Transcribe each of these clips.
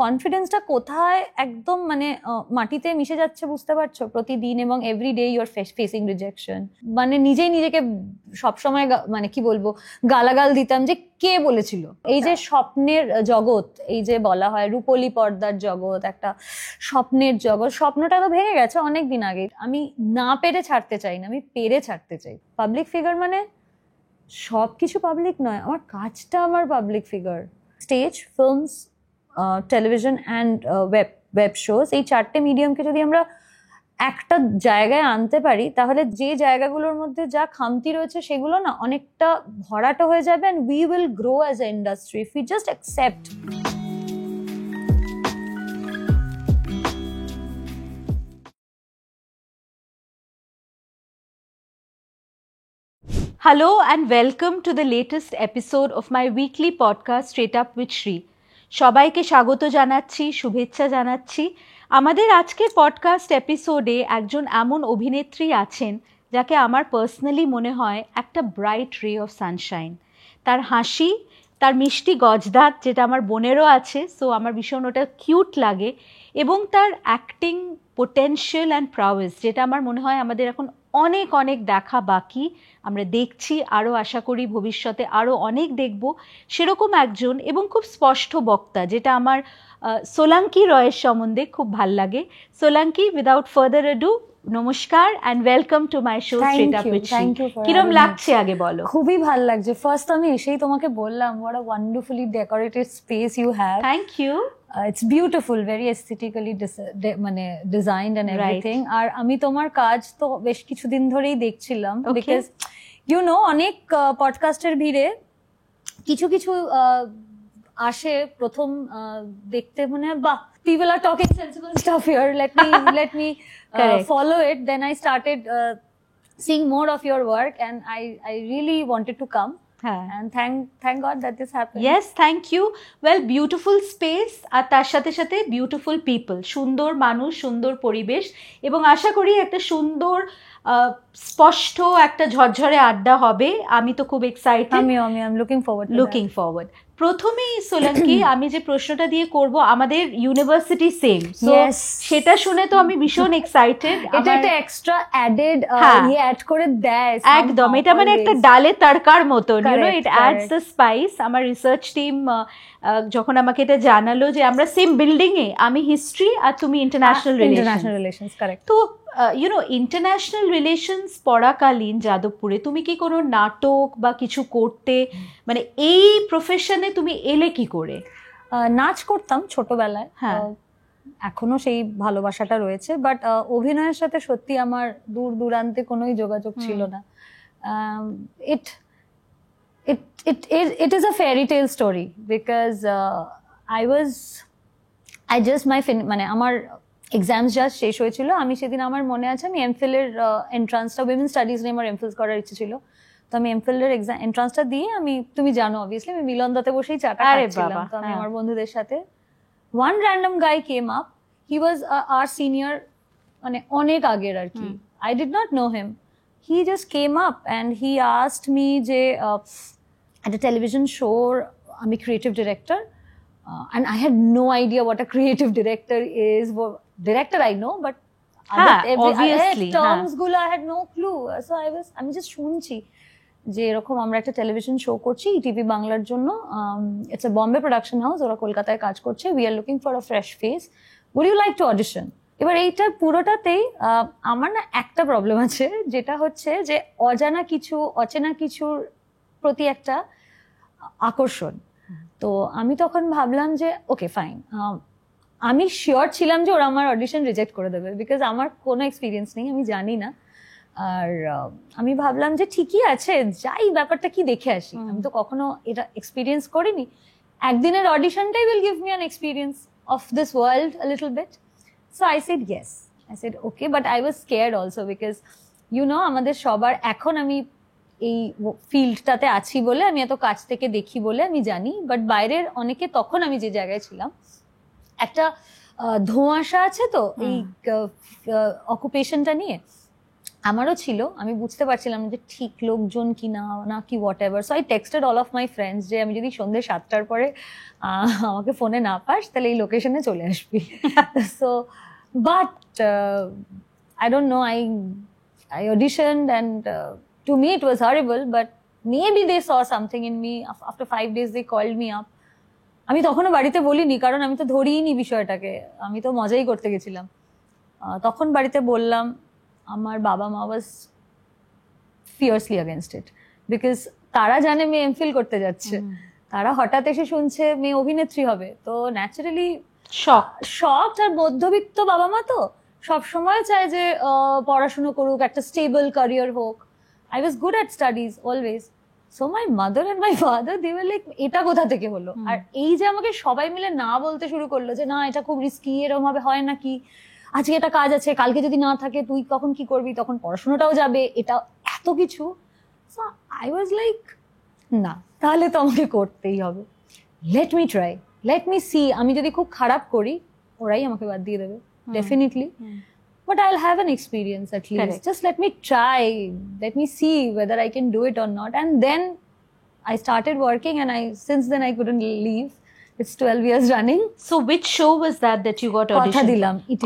কনফিডেন্সটা কোথায় একদম মানে মাটিতে মিশে যাচ্ছে বুঝতে পারছো প্রতিদিন, এবং everyday you are facing rejection. মানে নিজেই নিজেকে সবসময় মানে কি বলবো গালাগাল দিতাম যে কে বলেছিল। এই যে স্বপ্নের জগৎ, এই যে বলা হয় রূপলি পর্দার জগৎ, একটা স্বপ্নের জগৎ, স্বপ্নটা তো ভেঙে গেছে অনেক দিন আগে। আমি না পেরে ছাড়তে চাই না, আমি পেরে ছাড়তে চাই। পাবলিক ফিগার মানে সবকিছু পাবলিক নয়, আমার কাজটা আমার public figure. Stage, films, television and web shows, এই চারটে মিডিয়ামকে যদি আমরা একটা জায়গায় আনতে পারি তাহলে যে জায়গাগুলোর মধ্যে যা খামতি রয়েছে সেগুলো না অনেকটা ভরাটা হয়ে যাবে, and we will grow as an industry if we just accept. Hello and welcome to the latest episode of my weekly podcast Straight Up with Shri. সবাইকে স্বাগত জানাচ্ছি, শুভেচ্ছা জানাচ্ছি। আমাদের আজকের পডকাস্ট এপিসোডে একজন এমন অভিনেত্রী আছেন যাকে আমার পার্সোনালি মনে হয় একটা ব্রাইট রে অফ সানশাইন। তার হাসি, তার মিষ্টি গজদাঁত, যেটা আমার বোনেরও আছে, সো আমার ভীষণ ওটা কিউট লাগে, এবং তার অ্যাক্টিং পোটেনশিয়াল অ্যান্ড প্রাউয়েস, যেটা আমার মনে হয় আমাদের এখন অনেক অনেক দেখা বাকি। আমরা দেখছি, আরও আশা করি ভবিষ্যতে আরও অনেক দেখব সেরকম একজন, এবং খুব স্পষ্ট বক্তা, যেটা আমার সোলাঙ্কি রয়ের সম্বন্ধে খুব ভাল লাগে। সোলাঙ্কি, উইদাউট ফার্দার অ্যাডু, নমস্কার and welcome to my show straight up with Shri. কিরম লাগছে আগে বলো? খুবই ভাল লাগছে। ফার্স্ট আমি এসেই তোমাকে বললাম what a wonderfully decorated space you have. Thank you. It's beautiful, very aesthetically মানে designed and everything. আর আমি তোমার কাজ তো বেশ কিছুদিন ধরেই দেখছিলাম, because you know অনেক পডকাস্টের ভিড়ে কিছু কিছু আসে প্রথম দেখতে মনে হয় বাহ, people are talking sensible stuff here, let me follow it. Then I started seeing more of your work and I really wanted to come. And thank God that this happened. Yes, thank you. Well, beautiful space আর তার সাথে সাথে beautiful people, সুন্দর মানুষ, সুন্দর পরিবেশ, এবং আশা করি একটা সুন্দর স্পষ্ট একটা ঝরঝরে আড্ডা হবে। আমি তো খুব এক্সাইটেড। আমি লুকিং ফরওয়ার্ড। প্রথমেই সোলাঙ্কি, আমি যে প্রশ্নটা দিয়ে করব, আমাদের ইউনিভার্সিটি সেম, সেটা শুনে তো আমি ভীষণ এক্সাইটেড। এটা একটা এক্সট্রা অ্যাডেড অ্যাড করে দেয় একদম, এটা মানে একটা ডালে তড়কার মতো, you know, it adds the spice. আমার রিসার্চ টিম যখন আমাকে এটা জানালো যে আমরা সেম বিল্ডিং এ, আমি হিস্ট্রি আর তুমি ইন্টারন্যাশনাল রিলেশনস, কারেক্ট। তো ইউ নো, ইন্টারন্যাশনাল রিলেশনস পড়াকালীন যাদবপুরে তুমি কি কোনো নাটক বা কিছু করতে, মানে এই প্রফেশনে তুমি এলে কি করে? নাচ করতাম ছোটবেলায়, এখনো সেই ভালোবাসাটা রয়েছে, বাট অভিনয়ের সাথে সত্যি আমার দূর দূরান্তে কোনোই যোগাযোগ ছিল না। It is a fairy tale story because I just মানে আমার এক্সামস জাস্ট শেষ হয়েছিল। আমি সেদিন, আমার মনে আছে, আমি এমফিল এর এন্ট্রান্সটা, উইমেন স্টাডিজ নিয়ে আমার এমফিল করার ইচ্ছে ছিল, তো আমি এমফিল এর এন্ট্রান্সটা দিয়ে আমি, তুমি জানো অবভিয়াসলি, আমি মিলনদাতে বসেই চাটা খাচ্ছিলাম। তো আমি আমার বন্ধুদের সাথে, one random guy came up, he was our senior, মানে অনেক আগের আর কি। I did not know him. He just came up and he asked me যে at a television show আমি creative director, and I had no idea what a creative director is. Director I know, but obviously terms gulo I had no clue. So আমি just শুনছি যে এরকম আমরা একটা television show করছি TV বাংলার জন্য, it's a Bombay production house, ওরা কলকাতায় কাজ করছে, we are looking for a fresh face, would you like to audition. এবার এইটা পুরোটাতেই আমার না একটা প্রবলেম আছে, যেটা হচ্ছে যে অচেনা কিছুর প্রতি একটা আকর্ষণ। তো আমি তখন ভাবলাম যে ওকে ফাইন, আমি শিওর ছিলাম যে ওরা আমার অডিশন রিজেক্ট করে দেবে, বিকজ আমার কোনো এক্সপিরিয়েন্স নেই, আমি জানি না। আর আমি ভাবলাম যে ঠিকই আছে, যাই, ব্যাপারটা কি দেখে আসি, আমি তো কখনো এটা এক্সপিরিয়েন্স করিনি, একদিনের অডিশনটাই will give me an experience of this world a little bit. So I said yes, I said okay, but I was scared also, because you know আমাদের সবার, এখন আমি এই ফিল্ডটাতে আছি বলে, আমি এত কাছ থেকে দেখি বলে আমি জানি, বাট বাইরের অনেকে, তখন আমি যে জায়গায় ছিলাম, একটা ধোঁয়াশা আছে তো এই অকুপেশনটা নিয়ে। আমারও ছিল, আমি বুঝতে পারছিলাম যে ঠিক লোকজন কি না কি whatever. So I texted all of my friends যে আমি যদি সন্ধ্যে 7টার পরে আমাকে ফোনে না পাস তাহলে এই লোকেশনে চলে আসবি। So but I don't know, I auditioned and to me it was horrible, but maybe they saw something in me. After 5 days they called me up. আমি তখনও বাড়িতে বলিনি, কারণ আমি তো ধরিনি বিষয়টাকে, আমি তো মজাই করতে গেছিলাম। তখন বাড়িতে বললাম, আমার বাবা মা ওয়াজ ফিয়ার্সলি অ্যাগেনস্ট ইট, বিকজ তারা জানে মেয়ে এমফিল করতে যাচ্ছে, তারা হঠাৎ এসে শুনছে মেয়ে অভিনেত্রী হবে, তো ন্যাচারালি শক। আর মধ্যবিত্ত বাবা মা তো সবসময় চায় যে পড়াশুনো করুক, একটা স্টেবল ক্যারিয়ার হোক। I was good at studies always. So my mother and my father they were like, এটা কোথা থেকে হলো? আর এই যে আমাকে সবাই মিলে না বলতে শুরু করলো যে না এটা খুব রিস্কি, এরকম ভাবে হয় নাকি, আজকে এটা কাজ আছে, কালকে যদি না থাকে তুই কখন কি করবি, তখন পড়াশোনাটাও যাবে, এটা এত কিছু। সো আই ওয়াজ লাইক না, তাহলে তো আমাকে করতেই হবে। Let me try, let me see, আমি যদি খুব খারাপ করি ওরাই আমাকে বাদ দিয়ে দেবে definitely, but I'll have an experience at least. Correct. Just let me try, let me see whether I can do it or not. And then I started working, and since then I couldn't leave. It's 12 years running. So which show was that you got audition?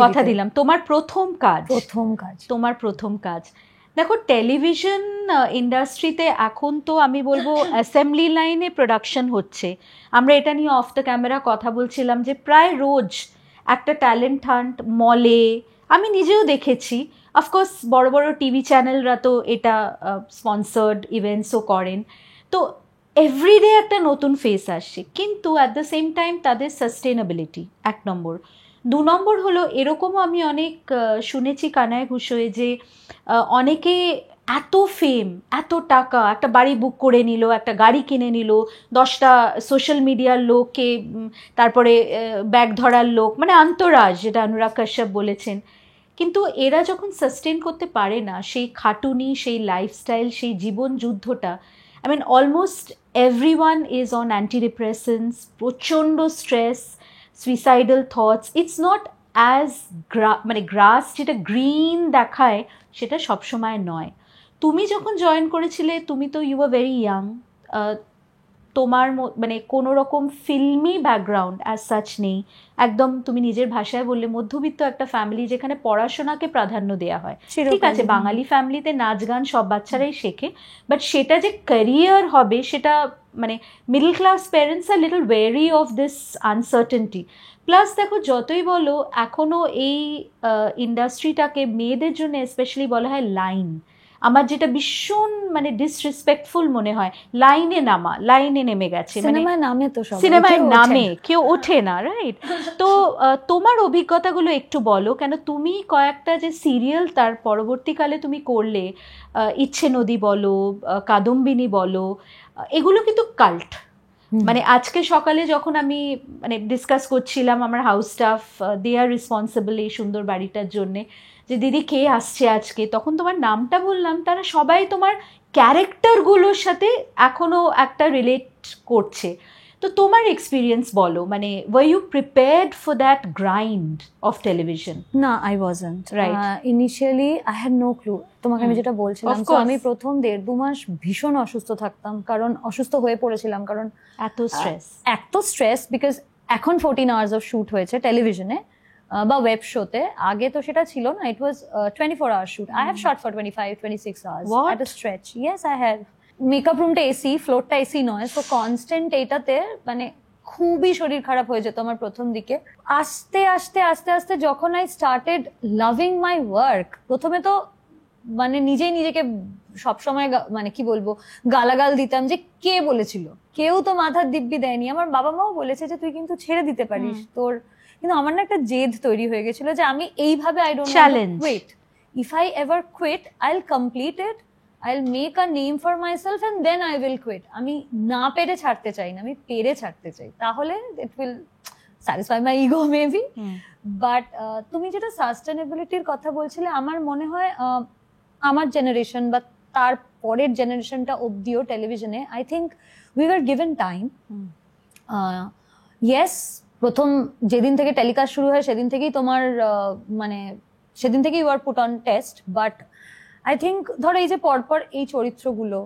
কথা দিলাম তোমার প্রথম কাজ। দেখো, television ইন্ডাস্ট্রিতে এখন তো আমি বলবো অ্যাসেম্বলি লাইনে প্রোডাকশন হচ্ছে। আমরা এটা নিয়ে অফ দ্য ক্যামেরা কথা বলছিলাম যে প্রায় রোজ একটা ট্যালেন্ট হান্ট মলে, আমি নিজেও দেখেছি। অফকোর্স বড় বড় টিভি চ্যানেলরা তো এটা স্পন্সার্ড ইভেন্টসও করেন, তো এভরিডে একটা নতুন ফেস আসছে, কিন্তু অ্যাট দ্য সেম টাইম তাদের সাস্টেনেবিলিটি 1 নম্বর। 2 নম্বর হলো এরকমও আমি অনেক শুনেছি কানায় ঘুষোয় যে অনেকে এত ফেম, এত টাকা, একটা বাড়ি বুক করে নিল, একটা গাড়ি কিনে নিল, 10টা সোশ্যাল মিডিয়ার লোককে, তারপরে ব্যাগ ধরার লোক, মানে আন্তরাজ, যেটা অনুরাগ কাশ্যপ বলেছেন। কিন্তু এরা যখন সাস্টেন করতে পারে না সেই খাটুনি, সেই লাইফস্টাইল, সেই জীবন যুদ্ধটা, I mean almost everyone is on antidepressants, প্রচণ্ড stress, suicidal thoughts. It's not as মানে গ্রাস যেটা গ্রিন দেখায় সেটা সবসময় নয়। তুমি যখন জয়েন করেছিলে তুমি তো ইউ আর ভেরি ইয়াং, তোমার মানে কোনো রকম ফিল্মি ব্যাকগ্রাউন্ড অ্যাজ সাচ নেই, একদম তুমি নিজের ভাষায় বললে মধ্যবিত্ত একটা ফ্যামিলি যেখানে পড়াশোনাকে প্রাধান্য দেওয়া হয়। ঠিক আছে, বাঙালি ফ্যামিলিতে নাচ গান সব বাচ্চারাই শেখে, বাট সেটা যে ক্যারিয়ার হবে সেটা মানে middle class parents are little wary of this uncertainty. Plus দেখো, যতই বলো এখনও এই ইন্ডাস্ট্রিটাকে মেয়েদের জন্য স্পেশালি বলা হয় লাইন। আমার যেটা ভীষণ মানে ডিসরেসপেক্টফুল মনে হয়, লাইনে নেমে গেছে, মানে সিনেমায় নামে কেউ ওঠে না, রাইট? তো তোমার অভিজ্ঞতাগুলো একটু বলো, কেন তুমি কয়েকটা যে সিরিয়াল তার পরবর্তীকালে তুমি করলে, ইচ্ছে নদী বলো, কাদম্বিনী বলো, এগুলো কিন্তু কাল্ট। মানে আজকে সকালে যখন আমি মানে ডিসকাস করছিলাম আমার house staff, they are responsible এই সুন্দর বাড়িটার জন্যে, যে দিদি কে আসছে আজকে, তখন তোমার নামটা বললাম, তারা সবাই তোমার ক্যারেক্টারগুলোর সাথে এখনো একটা রিলেট করছে। তো তোমার এক্সপিরিয়েন্স বলো, মানে were you prepared for that grind of television? না, I wasn't. Right. Initially I had no clue. তোমাকে আমি যেটা বলছিলাম, তো আমি প্রথম 1.5-2 মাস ভীষণ অসুস্থ থাকতাম, কারণ অসুস্থ হয়ে পড়েছিলাম, কারণ এত স্ট্রেস, বিকজ এখন 14 hours of shoot হয়েছে টেলিভিশনে বা ওয়েব শোতে, আগে তো সেটা ছিল না, ইট ওয়াজ 24 hours shoot. I have shot for 25-26 hours at a stretch. Yes, I have. Makeup রুমটা এসি, ফ্লোরটা এসি নয়, সো কনস্ট্যান্ট এইটাতে মানে খুবই শরীর খারাপ হয়ে যেত আমার প্রথম দিকে। আস্তে আস্তে যখন I started loving my work, প্রথমে তো মানে নিজেকে সবসময় মানে কি বলবো গালাগাল দিতাম যে কে বলেছিল, কেউ তো মাথার দিব্যি দেয়নি। আমার বাবা মাও বলেছে যে তুই কিন্তু ছেড়ে দিতে পারিস তোর, কিন্তু আমার না একটা জেদ তৈরি হয়ে গেছিল যে আমি এইভাবে I don't quit, if I ever quit I will complete it, I'll make a name for myself and then I will quit. আমি না পেরে ছাড়তে চাই না, আমি পেরে ছাড়তে চাই, তাহলে it will satisfy my ego maybe. But তুমি যেটা সাস্টেনেবিলিটির কথা বলছিলে, আমার মনে হয় আমার জেনারেশন বা তার পরের জেনারেশনটা অবধিও টেলিভিশনে I think we were given time. Yes, প্রথম যেদিন থেকে টেলিকাস্ট শুরু হয় সেদিন থেকেই তোমার মানে সেদিন থেকেই you are put on test, but I think ধরো এই যে পরপর এই চরিত্রগুলো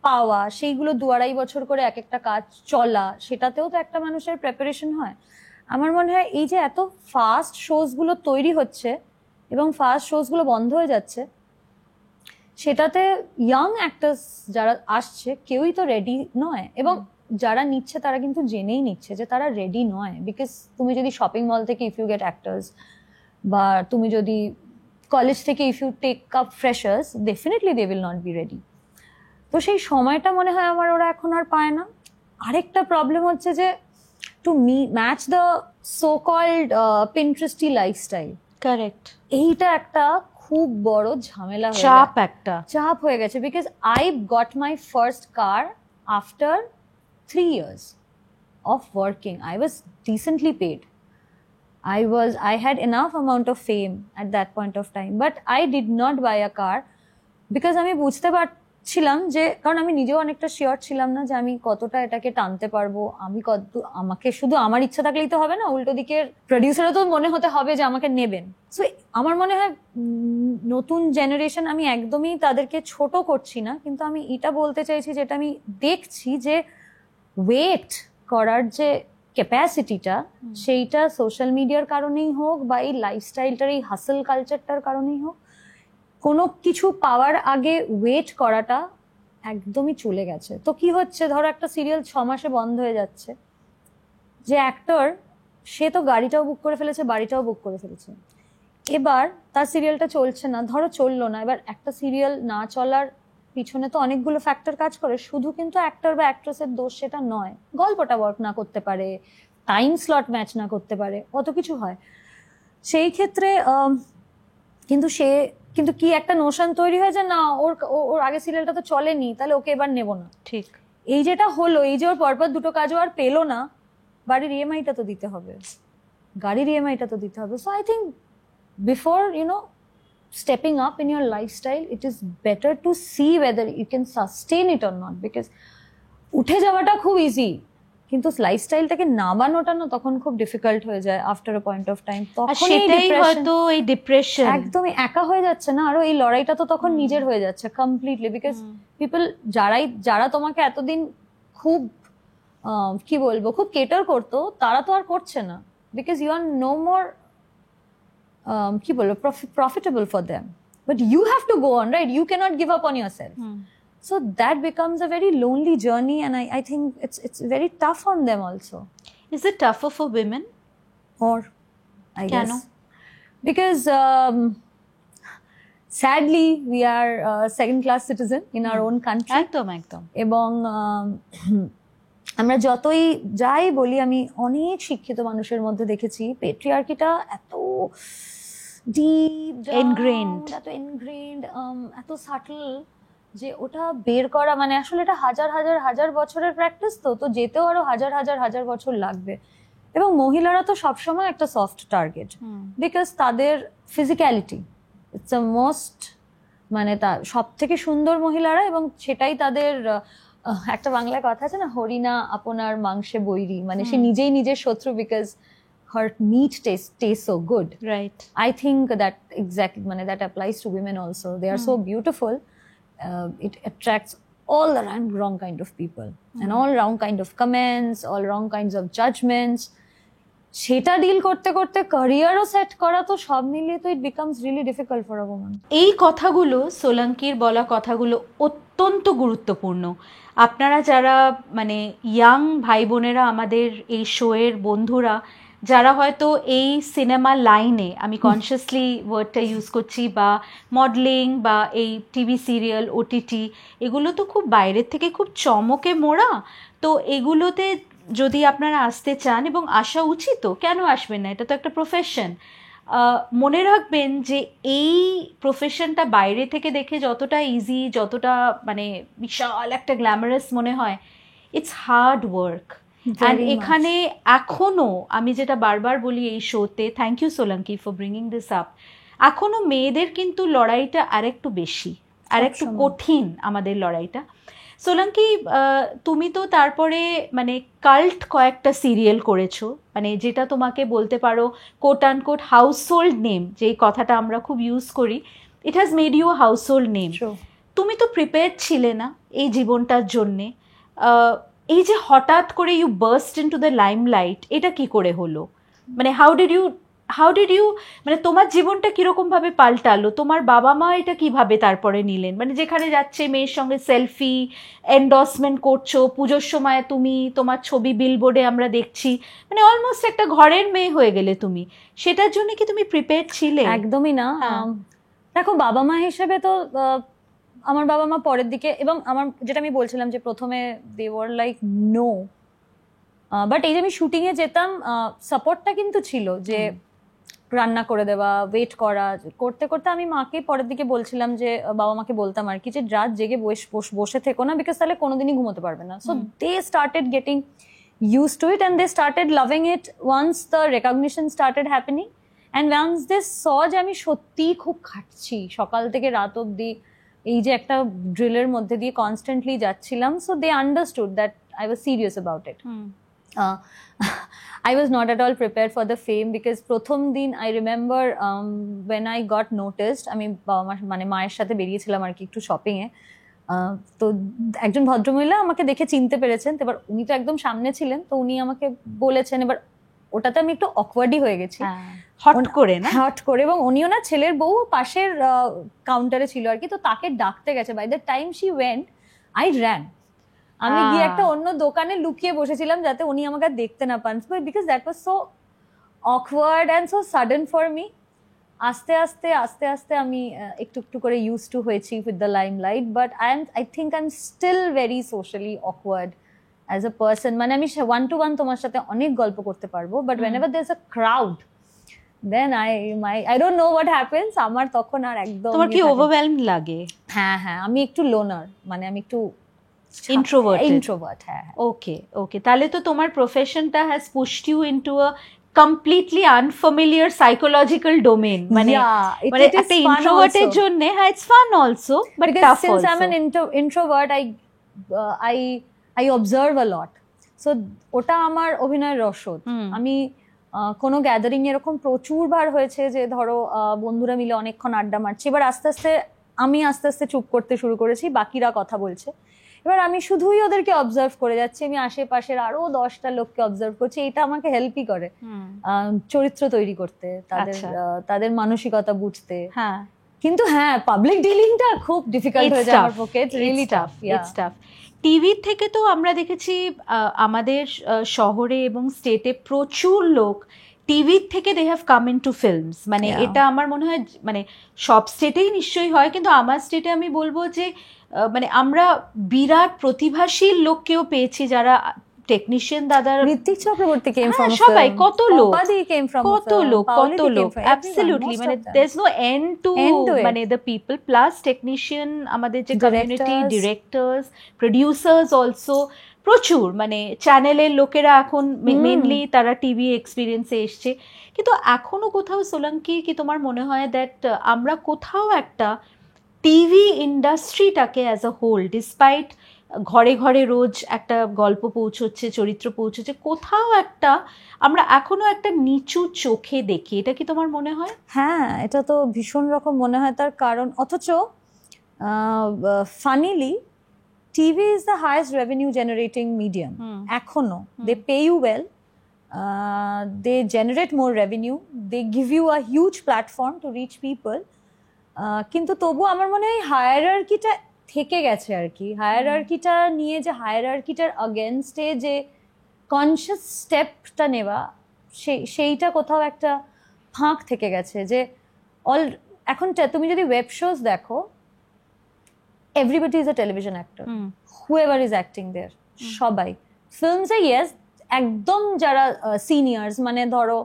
পাওয়া, সেইগুলো 2-2.5 বছর করে এক একটা কাজ চলা, সেটাতেও তো একটা মানুষের প্রিপারেশন হয়। আমার মনে হয় এই যে এত ফাস্ট শোজ গুলো তৈরি হচ্ছে এবং ফাস্ট শোজ গুলো বন্ধ হয়ে যাচ্ছে, সেটাতে ইয়াং অ্যাক্টার্স যারা আসছে কেউই তো রেডি নয়, এবং যারা নিচ্ছে তারা কিন্তু জেনেই নিচ্ছে যে তারা রেডি নয়। বিকজ তুমি যদি শপিং মল থেকে ইফ ইউ গেট অ্যাক্টার্স, বা তুমি যদি কলেজ থেকে if you take up freshers, definitely they will not be ready. তো সেই সময়টা মনে হয় আমার ওরা এখন আর পায় না। আরেকটা প্রবলেম হচ্ছে যে to match the so called Pinteresty lifestyle, correct, এইটা একটা খুব বড় ঝামেলা হয়ে চাপ, একটা চাপ হয়ে গেছে। Because I got my first car after 3 years of working. I was decently paid. I had enough amount of fame at that point of time, but I did not buy a car because আমি বুঝতে পারছিলাম যে, কারণ আমি নিজেও অনেকটা sure ছিলাম না যে আমি কতটা এটাকে টানতে পারবো, আমি কত, আমাকে শুধু আমার ইচ্ছা থাকলেই তো হবে না, উল্টো দিকের প্রডিউসারও তো মনে হতে হবে যে আমাকে নেবেন। সো আমার মনে হয় নতুন জেনারেশন, আমি একদমই তাদেরকে ছোট করছি না, কিন্তু আমি এটা বলতে চাইছি যেটা আমি দেখছি যে ওয়েট করার যে ক্যাপাসিটিটা, সেইটা সোশ্যাল মিডিয়ার কারণেই হোক বা এই লাইফস্টাইলটার, এই হাসল কালচারটার কারণেই হোক, কোনো কিছু পাওয়ার আগে ওয়েট করাটা একদমই চলে গেছে। তো কি হচ্ছে, ধরো একটা সিরিয়াল 6 মাসে বন্ধ হয়ে যাচ্ছে, যে অ্যাক্টর সে তো গাড়িটাও বুক করে ফেলেছে, বাড়িটাও বুক করে ফেলেছে, এবার তার সিরিয়ালটা চলছে না, ধরো চললো না। এবার একটা সিরিয়াল না চলার পিছনে তো অনেকগুলো ফ্যাক্টর কাজ করে, শুধু কিন্তু অ্যাক্টর বা অ্যাক্ট্রেসের দোষ সেটা নয়। গল্পটা ওয়ার্ক না করতে পারে, টাইম স্লট ম্যাচ না করতে পারে, কত কিছু হয়। সেই ক্ষেত্রে কিন্তু কি একটা নোশন তৈরি হয় যে না, ওর আগে সিরিয়ালটা তো চলেনি, তাহলে ওকে এবার নেবো না। ঠিক, এই যেটা হলো, এই যে ওর পরপর দুটো কাজও আর পেলো না, বাড়ির ইএমআইটা তো দিতে হবে, গাড়ির ইএমআইটা তো দিতে হবে। So I think before stepping up in your lifestyle, it is better to see whether you can sustain it or not, because উঠে যাওয়াটা খুব ইজি, কিন্তু লাইফস্টাইলটাকে নামানোটা না তখন খুব ডিফিকাল্ট হয়ে যায় after a point of time. তখন সেটাই হয়তো এই ডিপ্রেশন, একদমই একা হয়ে যাচ্ছে না, আরো এই লড়াইটা তো তখন নিজের হয়ে যাচ্ছে কমপ্লিটলি। বিকজ পিপল যারা তোমাকে এতদিন খুব কি বলবো, খুব কেটার করতো, তারা তো আর করছে না, because you are no more কি বলবো profitable for them, but you have to go on, right? You cannot give up on yourself. So that becomes a very lonely journey, and I think it's very tough on them also. Is it tougher for women? Or I guess because sadly we are second class citizen in our own country. একদম এবং আমরা যতই যাই বলি, আমি অনেক শিক্ষিত মানুষের মধ্যে দেখেছি পেট্রিয়ার্কিটা এত ডিপ ইনগ্রেইনড, এত সাটল, যে ওটা বের করা মানে আসলে এটা হাজার হাজার হাজার বছরের প্র্যাকটিস। তো যেতেও আরো হাজার হাজার হাজার বছর লাগবে। এবং মহিলারা তো সবসময় একটা সফট টার্গেট, বিকজ তাদের ফিজিক্যালিটি ইটস আ মোস্ট, মানে তা সব থেকে সুন্দর মহিলারা, এবং সেটাই তাদের একটা বাংলায় কথা আছে না, হরিণা আপনার মাংসে বৈরি, মানে সে নিজেই নিজের শত্রু, because her meat tastes so good, right? I think that exactly, মানে that applies to women also. They are so beautiful, it attracts all the wrong kind of people, and all wrong kind of comments, all wrong kinds of judgments. সেটা deal করতে করতে ক্যারিয়ারও set করা, তো সব মিলিয়ে তো it becomes really difficult for a woman. এই কথাগুলো, সোলাঙ্কির বলা কথাগুলো অত্যন্ত গুরুত্বপূর্ণ। আপনারা যারা মানে ইয়াং ভাই বোনেরা, আমাদের এই শোয়ের বন্ধুরা, যারা হয়তো এই সিনেমা লাইনে, আমি কনসিয়াসলি ওয়ার্ডটা ইউজ করছি, বা মডেলিং বা এই টিভি সিরিয়াল, ওটিটি, এগুলো তো খুব বাইরের থেকে খুব চমকে মোড়া। তো এগুলোতে যদি আপনারা আসতে চান, এবং আসা উচিত, কেন আসবেন না, এটা তো একটা প্রফেশন। মনে রাখবেন যে এই প্রফেশনটা বাইরে থেকে দেখে যতটা ইজি, যতটা মানে বিশাল একটা গ্ল্যামারাস মনে হয়, ইটস হার্ড ওয়ার্ক। অ্যান্ড এখানে এখনো আমি যেটা বারবার বলি এই শোতে, thank you Solanki for bringing this up, এখনো মেয়েদের কিন্তু লড়াইটা আরেকটু বেশি, আরেকটু কঠিন আমাদের লড়াইটা। সোলাঙ্কি, তুমি তো তারপরে মানে কাল্ট কয়েকটা সিরিয়াল করেছো, মানে যেটা তোমাকে বলতে পারো quote and quote household name, যেই কথাটা আমরা খুব ইউজ করি, it has made you a household name. True. তুমি তো প্রিপেয়ার ছিলে না এই জীবনটার জন্যে। এই যে হঠাৎ করে you burst into the limelight, এটা কি করে হলো? মানে হাউ ডিড ইউ মানে তোমার জীবনটা কিরকম ভাবে পাল্টালো? তোমার বাবা মা এটা কিভাবে তারপরে নিলেন? মানে যেখানে যাচ্ছে মেয়ের সঙ্গে সেলফি, এন্ডোর্সমেন্ট করছো, পুজোর সময় তুমি তোমার ছবি বিলবোর্ডে আমরা দেখছি, মানে অলমোস্ট একটা ঘরের মেয়ে হয়ে গেলে তুমি। সেটার জন্য কি তুমি প্রিপেয়ার ছিলে? একদমই না। হ্যাঁ। দেখো, বাবা মা হিসেবে তো আমার বাবা মা পরের দিকে, এবং আমার যেটা আমি বলছিলাম যে প্রথমে they were like no, but এই যে আমি শুটিং এ যেতাম, সাপোর্টটা কিন্তু ছিল, যে রান্না করে দেওয়া, ওয়েট করা, করতে করতে আমি মাকে পরের দিকে বলছিলাম যে বাবা মাকে বলতাম আর কি, যে রাত জেগে বসে থেকো না, বিকজ তাহলে কোনোদিনই ঘুমোতে পারবে না। So they started getting used to it and they started loving it once the recognition started happening and once they saw যে আমি সত্যি খুব খাটছি সকাল থেকে রাত অবধি, এই যে একটা ড্রিলের মধ্যে দিয়ে কনস্ট্যান্টলি যাচ্ছিলাম, so they understood that I was serious about it. I was not at all prepared for the fame because প্রথম দিন I remember when I got noticed, আমি বাবা মা মানে মায়ের সাথে বেরিয়েছিলাম আর কি একটু শপিং এ, তো একজন ভদ্রমহিলা আমাকে দেখে চিনতে পেরেছেন, এবার উনি তো একদম সামনে ছিলেন, তো উনি আমাকে বলেছেন, এবার ওটাতে আমি একটু অকওয়ার্ডই হয়ে গেছি হট করে না, হট করে, এবং উনিও না ছেলের বউ পাশের কাউন্টারে ছিল আর কি, তো তাকে ডাকতে গেছে। By the time she went I ran, আমি গিয়ে একটা অন্য দোকানে লুকিয়ে বসেছিলাম যাতে উনি আমাকে দেখতে না পান, because that was so awkward and so sudden for me. আস্তে আস্তে আমি একটু একটু করে ইউজ টু হয়েছি with the limelight, but I think I am still very socially awkward as a person. মানে আমি 1-to-1 তোমার সাথে অনেক গল্প করতে পারবো, but whenever there's a crowd then I don't know what happens, আমার তখন আর একদম। তোমার কি ওভারওয়েলমড লাগে? হ্যাঁ, আমি একটু লোনার, মানে আমি একটু ইন্ট্রোভার্ট। হ্যাঁ। ওকে, তাহলে তো তোমার প্রফেশনটা has pushed you into a completely unfamiliar psychological domain, মানে একটা ইন্ট্রোভার্টের জন্য হ্যাঁ it's fun also, but tough also. Since I'm an introvert, I observe a lot, so ওটা আমার অভিনয়ের রসদ। আমি কোনো গ্যাদারিং এরকম প্রচুর বার হয়েছে যে ধরো বন্ধুরা মিলে অনেকক্ষণ আড্ডা মারছি, এবার আস্তে আস্তে চুপ করতে শুরু করেছি, বাকিরা কথা বলছে, এবার আমি শুধুই ওদেরকে অবজার্ভ করে যাচ্ছি, আমি আশেপাশের আরো 10টা লোককে অবজার্ভ করছি, এটা আমাকে হেল্পই করে চরিত্র তৈরি করতে, তাদের মানসিকতা বুঝতে। কিন্তু হ্যাঁ, পাবলিক ডিলিংটা খুব ডিফিকাল্ট হয়ে যায় আমার পক্ষে, ইটস রিয়েলি টাফ। টিভি থেকে তো আমরা দেখেছি আমাদের শহরে এবং স্টেটে প্রচুর লোক টিভির থেকে they have come into films, মানে এটা আমার মনে হয় মানে সব স্টেটেই নিশ্চয়ই হয়, কিন্তু আমার স্টেটে আমি বলবো যে মানে আমরা বিরাট প্রতিভাশীল লোককেও পেয়েছি, যারা টেকনিশিয়ান দাদার, ঋত্বিক চক্রবর্তী কেম ফ্রম সবাই, কত লোক অ্যাবসলিউটলি, মানে there's no end to মানে the people plus technician, আমাদের যে কমিউনিটি, ডিরেক্টরস, প্রোডিউসার্স অলসো প্রচুর, মানে চ্যানেলের লোকেরা এখন মেইনলি তারা টিভি এক্সপিরিয়েন্সে এসছে। কিন্তু এখনো কোথাও সোলাঙ্কি, কি তোমার মনে হয় দ্যাট আমরা কোথাও একটা টিভি ইন্ডাস্ট্রিটাকে অ্যাজ আ হোল, ডিসপাইট ঘরে ঘরে রোজ একটা গল্প পৌঁছচ্ছে, চরিত্র পৌঁছচ্ছে, কোথাও একটা আমরা এখনো একটা নিচু চোখে দেখি, এটা কি তোমার মনে হয়? হ্যাঁ, এটা তো ভীষণ রকম মনে হয়, তার কারণ অথচ funnily TV is the highest revenue generating medium এখনো। They pay you well, they generate more revenue, they give you a huge platform to reach people, কিন্তু তবু আমার মনে হয় হায়ারার্কিটা থেকে গেছে আর কি। হায়ারার্কিটা নিয়ে, যে হায়ারার্কিটার আগেনস্টে যে কনসিয়াস স্টেপটা নেওয়া, সেইটা কোথাও একটা ফাঁক থেকে গেছে। যে এখন তুমি যদি ওয়েব শোজ দেখো, everybody is a television actor, whoever is acting there, সবাই। ফিল্মসে ইয়েস, একদম যারা সিনিয়র্স, মানে ধরো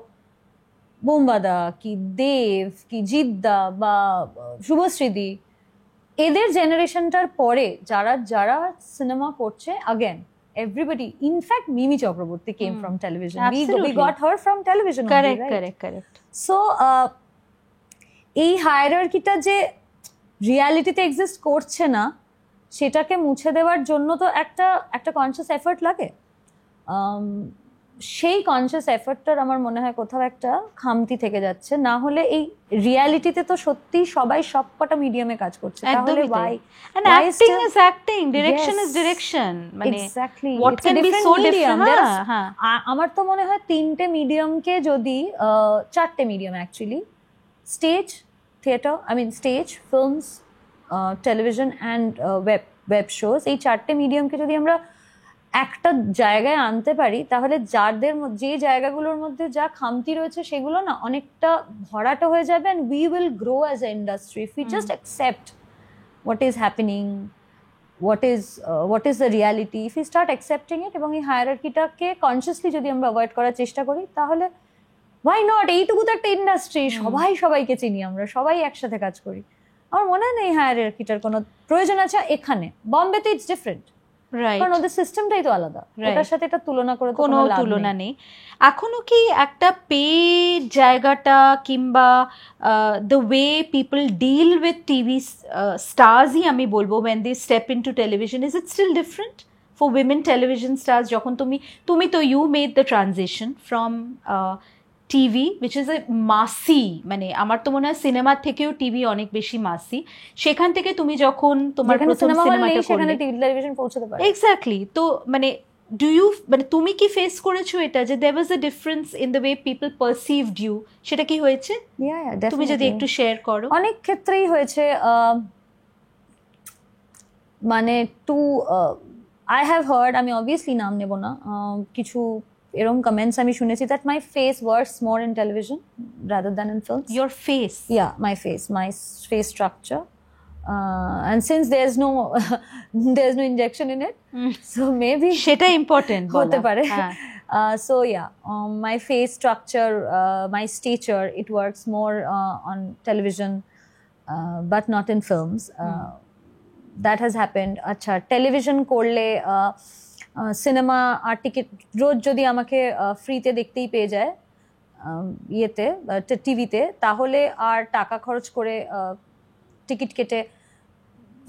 বোমবাদা কি দেব কি জিদ্দা বা শুভশ্রীদি, এদের জেনারেশনটার পরে যারা সিনেমা করছে, again everybody, in fact Mimi Chakraborty came from television. We got her from television. Correct. So এই হায়ারার্কিটা যে রিয়ালিটিতে এক্সিস্ট করছে না, সেটাকে মুছে দেওয়ার জন্য তো একটা কনসিয়াস এফর্ট লাগে। সেই কনসিয়াস এফর্টটার আমার মনে হয় কোথাও একটা খামতি থেকে যাচ্ছে। না হলে এই রিয়ালিটিতে তো সত্যি সবাই সবকটা মিডিয়ামে কাজ করছে, তাহলে why acting is acting, direction is direction, মানে exactly what can be so different? হ্যাঁ, আমার তো মনে হয় 3টে মিডিয়ামকে যদি 4টে medium actually, stage, theatre, stage, films, television and web shows, এই 4টে মিডিয়ামকে যদি আমরা একটা জায়গায় আনতে পারি, তাহলে যে জায়গাগুলোর মধ্যে যা খামতি রয়েছে সেগুলো না অনেকটা ভরাটা হয়ে যাবে, and we will grow as an industry if we just accept what is happening, what is the reality. If we start accepting it এবং এই হায়ারার্কিটাকে কনসিয়াসলি যদি আমরা অ্যাভয়েড করার চেষ্টা করি, তাহলে why not, এইটুকু তো একটা ইন্ডাস্ট্রি, সবাইকে চিনি, আমরা সবাই একসাথে কাজ করি। আমার মনে হয় না এই হায়ারার্কিটার কোনো প্রয়োজন আছে এখানে। বম্বেতে ইটস ডিফারেন্ট, কারণ ওদের সিস্টেমটাই তো আলাদা, ওটার সাথে এটা তুলনা করে কোনো তুলনা নেই। এখনো কি একটা পে জায়গাটা কিংবা the way people deal with TV স্টার্সই আমি বলবো when they step into television, is it still different for women television stars? যখন তুমি তো you made the transition from TV which is a মাসি, মানে আমার তো মনে হয় সিনেমার থেকেও টিভি অনেক বেশি মাসি, সেখান থেকে তুমি যখন তোমার প্রথম সিনেমাটা সেখানে টিভি টেলিভিশন পৌঁছতে পারে। এক্স্যাক্টলি, তো মানে তুমি কি ফেস করেছো এটা যে there was a difference in the way people perceived you? সেটা কি হয়েছে? তুমি যদি একটু শেয়ার করো। অনেক ক্ষেত্রেই হয়েছে, মানে I have heard, আমি অবভিয়াসলি নাম নেব না, কিছু এরকম কমেন্টস আমি শুনেছি that my face works more in television rather than in films. Your face? Yeah, my face structure. And since there's no injection in it, so maybe সেটা important হতে পারে। So yeah, my face structure, my stature, it works more on television, but not in films. That has happened. আচ্ছা, television করলে cinema আর ticket রোজ যদি আমাকে ফ্রিতে দেখতেই পেয়ে যায় ইয়েতে টিভিতে, তাহলে আর টাকা খরচ করে টিকিট কেটে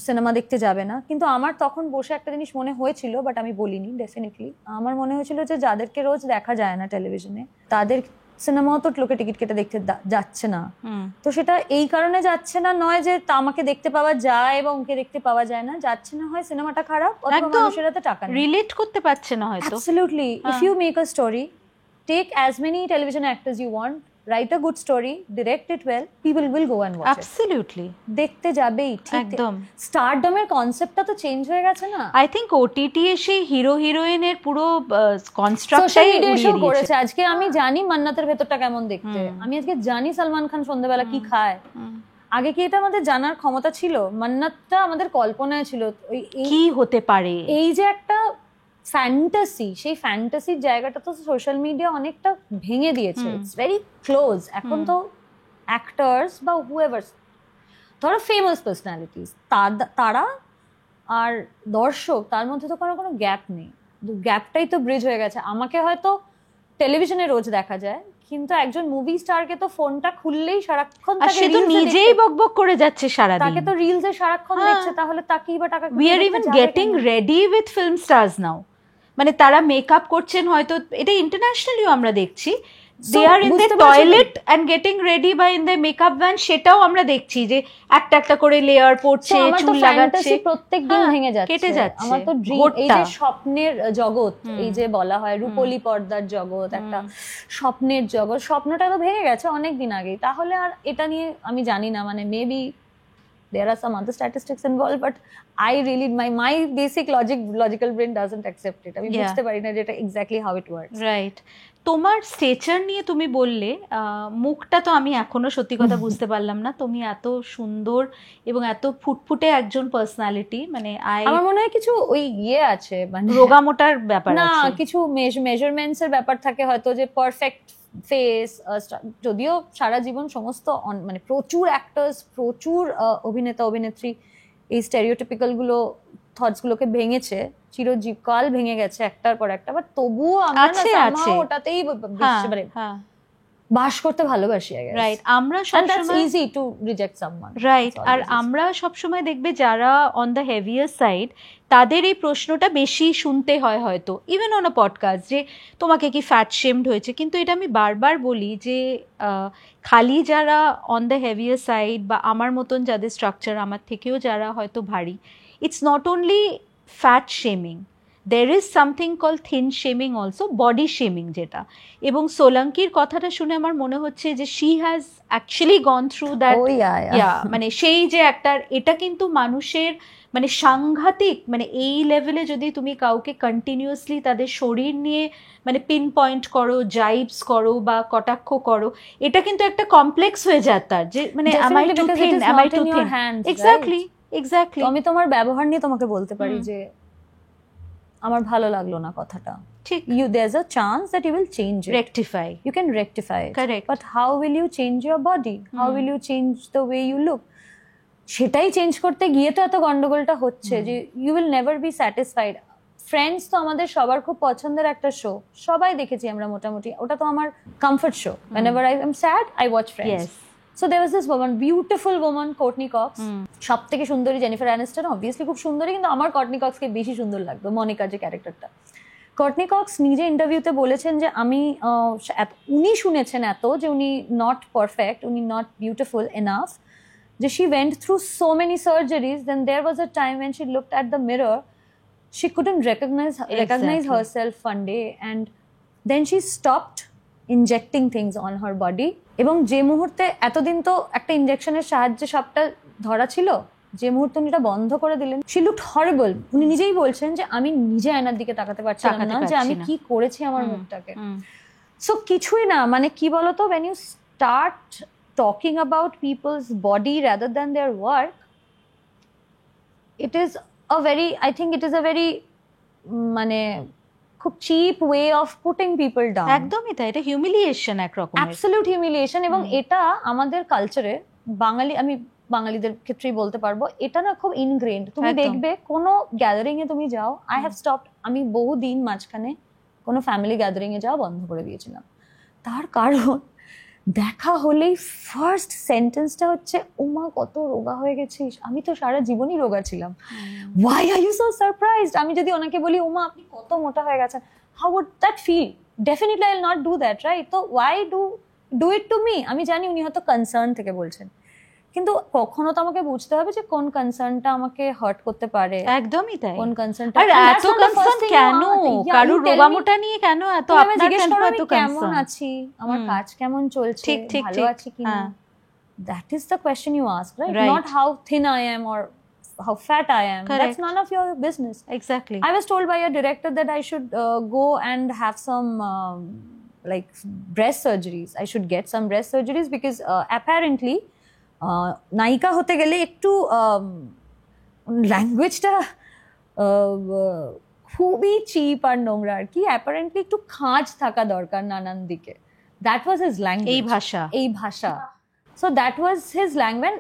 সিনেমা দেখতে যাবে না। কিন্তু আমার তখন বসে একটা জিনিস মনে হয়েছিল, বাট আমি বলিনি, ডেফিনেটলি আমার মনে হয়েছিল যে যাদেরকে রোজ দেখা যায় না টেলিভিশনে, তাদের সিনেমাও তো লোকে টিকিট কেটে দেখতে যাচ্ছে না। তো সেটা এই কারণে যাচ্ছে না নয় যে আমাকে দেখতে পাওয়া যায় এবং ওকে দেখতে পাওয়া যায় না, যাচ্ছে না হয় সিনেমাটা খারাপ, অথবা মানুষের হাতে টাকা নেই, রিলেট করতে পারছে না হয়তো। Absolutely. If you make a story, take as many television actors you want, write a good story, direct it well, people will go and watch it. Absolutely. দেখতে যাবেই, ঠিক একদম। স্টারডমের কনসেপ্টটা তো চেঞ্জ হয়ে গেছে না। আই থিংক ওটিটি এসে হিরো হিরোইনের পুরো কনস্ট্রাকশনটাই উড়িয়ে দিয়েছে। আজকে আমি জানি মান্নাতের ভেতরটা কেমন দেখতে, আমি আজকে জানি সালমান খান সন্ধ্যাবেলা কি খায়। আগে কি এটা আমাদের জানার ক্ষমতা ছিল? মান্নাতটা আমাদের কল্পনায় ছিল কি হতে পারে, এই যে একটা ফ্যান্টাসি, সেই ফ্যান্টাসির জায়গাটা তো সোশ্যাল মিডিয়া অনেকটা ভেঙে দিয়েছে। It's very close. এখন তো অ্যাক্টার্স বা হুএভার, ধরো ফেমাস পার্সোনালিটিস, তারা আর দর্শক, তার মধ্যে তো কোনো গ্যাপ নেই। গ্যাপটাই তো ব্রিজ হয়ে গেছে। আমাকে হয়তো টেলিভিশনে রোজ দেখা যায়, কিন্তু একজন মুভি স্টারকে তো ফোনটা খুললেই সারাক্ষণ সে তো নিজেই বকবক করে যাচ্ছে সারাদিন, তাকে তো রিলসে সারাক্ষণ দেখছে, তাহলে তাকেই বা টাকা। We are even getting ready with film stars now, মানে তারা মেকআপ করছেন, হয়তো এটা ইন্টারন্যাশনালিও আমরা দেখছি, they are in the toilet and getting ready বা ইন দ্য মেকআপ ভ্যান, সেটাও আমরা দেখছি যে একটা একটা করে লেয়ার পড়ছে, চুল লাগাচ্ছে, প্রত্যেকদিন ভেঙে যাচ্ছে, কেটে যাচ্ছে। আমার তো ড্রিম, এই যে স্বপ্নের জগৎ, এই যে বলা হয় রূপলি পর্দার জগৎ, একটা স্বপ্নের জগৎ, স্বপ্নটা তো ভেঙে গেছে অনেক দিন আগেই। তাহলে আর এটা নিয়ে আমি জানি না, মানে maybe there are some other statistics involved, but I really, my basic logical brain doesn't accept it. আমি বুঝতে পারি না যে এটা exactly how it works. Right. তোমার স্টেচার নিয়ে তুমি বললে, মুখটা তো আমি এখনো সত্যি কথা বুঝতে পারলাম না, তুমি এত সুন্দর এবং এত ফুটফুটে একজন পার্সোনালিটি, মানে আমার মনে হয় কিছু ওই আছে, মানে রোগামোটার ব্যাপার না, কিছু মেজারমেন্টস এর ব্যাপার থাকে হয়তো, যে পারফেক্ট ফেস, যদিও সারা জীবন সমস্ত মানে প্রচুর অ্যাক্টার্স, প্রচুর অভিনেতা অভিনেত্রী এই স্টেরিওটিপিক্যাল গুলো থটস গুলোকে ভেঙেছে, চিরজীবকাল ভেঙে গেছে একটার পর একটা, বাট তবুও আমরা ওটাতেই বাস করতে ভালোবাসি, I guess. রাইট, আমরা And that's সবসময় easy to reject someone. Right, It's আর always easy. আমরা সবসময় দেখবে যারা অন দ্য হেভিয়ার সাইড তাদের এই প্রশ্নটা বেশি শুনতে হয় হয়তো, ইভেন অন আ পডকাস্ট, যে তোমাকে কি ফ্যাট শেমড হয়েছে। কিন্তু এটা আমি বারবার বলি যে খালি যারা অন দ্য হেভিয়ার সাইড বা আমার মতন যাদের স্ট্রাকচার, আমার থেকেও যারা হয়তো ভারী, it's not only fat shaming, there is something called thin shaming also, body shaming যেটা। এবং সোলাঙ্কির কথাটা শুনে আমার মনে হচ্ছে যে she has actually gone through that. Oh, yeah. মানে সেই যে একটা, এটা কিন্তু মানুষের মানে সাংঘাতিক, মানে এই লেভেলে যদি তুমি কাউকে কন্টিনিউয়াসলি তাদের শরীর নিয়ে মানে পিন পয়েন্ট করো, জাইবস করো বা কটাক্ষ করো, এটা কিন্তু একটা কমপ্লেক্স হয়ে যায় তার, যে মানে am I too thin, am I too thin? Exactly. তো আমি তোমার ব্যবহার নিয়ে তোমাকে বলতে পারি যে আমার ভালো লাগলো না কথাটা, ঠিক, there's a chance that you will change it, rectify. you can rectify it, Correct. but how will you change your body, how will you change the way you look? সেটাই চেঞ্জ করতে গিয়ে তো এত গন্ডগোলটা হচ্ছে যে you will never be satisfied. Friends তো আমাদের সবার খুব পছন্দের একটা শো, সবাই দেখেছি আমরা মোটামুটি, ওটা তো আমার comfort show. whenever I am sad I watch Friends. Yes. So there was this woman, beautiful woman, Courtney Cox. সব থেকে সুন্দরী জেনিফার অ্যানিস্টন অবভিয়াসলি খুব সুন্দরী, কিন্তু আমার কর্টনি কক্সকে বেশি সুন্দর লাগতো, মনিকার যে ক্যারেক্টারটা। কর্টনি কক্স নিজে ইন্টারভিউতে বলেছেন যে আমি উনি শুনেছেন এত যে উনি নট পারফেক্ট, উনি নট বিউটিফুল এনাফ, যে she went through so many surgeries, then there was a time when she looked at the mirror, she couldn't recognize herself one day, and then she stopped injecting things on her body. এবং যে মুহূর্তে, এতদিন তো একটা ইনজেকশনের সাহায্যে সবটা ধরা ছিল, যে মুহূর্তে উনি এটা বন্ধ করে দিলেন, she looked horrible. উনি নিজেই বলছেন যে আমি নিজে আয়নার দিকে তাকাতে পারছিলাম না যে আমি কি করেছি আমার মুখটাকে। সো কিছুই না, মানে কি বলতো, when you start talking about people's body rather than their work, it is a very, I think it is a very মানে খুব cheap way of putting people down. একদমই তাই, এটা হিউমিলিয়েশন এক রকমের, অ্যাবসলিউট হিউমিলিয়েশন। এবং এটা আমাদের কালচারে, বাঙালি, আমি বাঙালিদের ক্ষেত্রেই বলতে পারবো, এটা না খুব ইনগ্রেন্ড। তুমি দেখবে কোনো গ্যাদারিং এ তুমি যাও, আই হ্যাভ স্টপড, আমি বহুদিন মাঝখানে কোনো ফ্যামিলি গ্যাদারিং এ যাওয়া বন্ধ করে দিয়েছিলাম। তার কারণ দেখা হলেই ফার্স্ট সেন্টেন্সটা হচ্ছে, ওমা কত রোগা হয়ে গেছিস, আমি তো সারা জীবনই রোগা ছিলাম, why are you so surprised? আমি যদি ওনাকে বলি ওমা আপনি কত মোটা হয়ে গেছেন, how would that feel? Definitely I'll not do that, right? So why do it to me? আমি জানি উনি হয়তো কনসার্ন থেকে বলছেন, কিন্তু কখনো তো আমাকে বুঝতে হবে যে কোন কনসার্নটা আমাকে হার্ট করতে পারে। একদমই তাই, কোন কনসার্নটা, আর এত কনসার্ন কেন, কারুর রোগামোটা নিয়ে কেন এত, আপনার কেন এত কেমন আছি, আমার কাজ কেমন চলছে, ভালো আছি কিনা, that is the question you ask, right? Not how thin I am or how fat I am. Correct. That's none of your business. Exactly. I was told by a director that I should go and have some like breast surgeries. I should get some breast surgeries because apparently নায়িকা হতে গেলে একটু ল্যাঙ্গুয়েজটা খুবই chip আর নোংরা আর কি, apparently একটু খাঁজ থাকা দরকার নানান দিকে। দ্যাট ওয়াজ হিজ ল্যাঙ্গুয়েজ, এই ভাষা। So that was his language,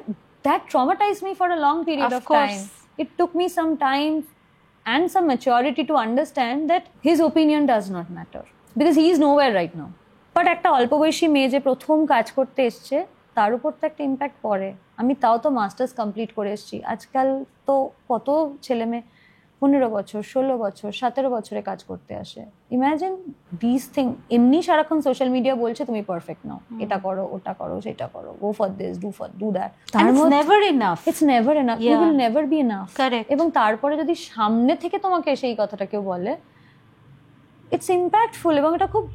that traumatised me for a long period of time. It took me some time and some maturity to understand that his opinion does not matter because he is nowhere right now. But একটা অল্প বয়সী মেয়ে যে প্রথম কাজ করতে এসছে, তার উপর তো একটা ইম্প্যাক্ট পড়ে। আমি তাও তো মাস্টার্স কমপ্লিট করে এসেছি। আজকাল তো কত ছেলে মেয়ে 15 বছর, 16 বছর, 17 বছরে কাজ করতে আসে। Imagine this thing. এমনি সারাক্ষণ সোশ্যাল মিডিয়া বলছে তুমি পারফেক্ট নাও, এটা করো, ওটা করো, সেটা করো, go for this, do that. It's never enough. It's never enough. You will never be enough. Correct. এবং তারপরে যদি সামনে থেকে তোমাকে সেই কথাটা কেউ বলে, ইটস ইম্প্যাক্টফুল এবং এটা খুব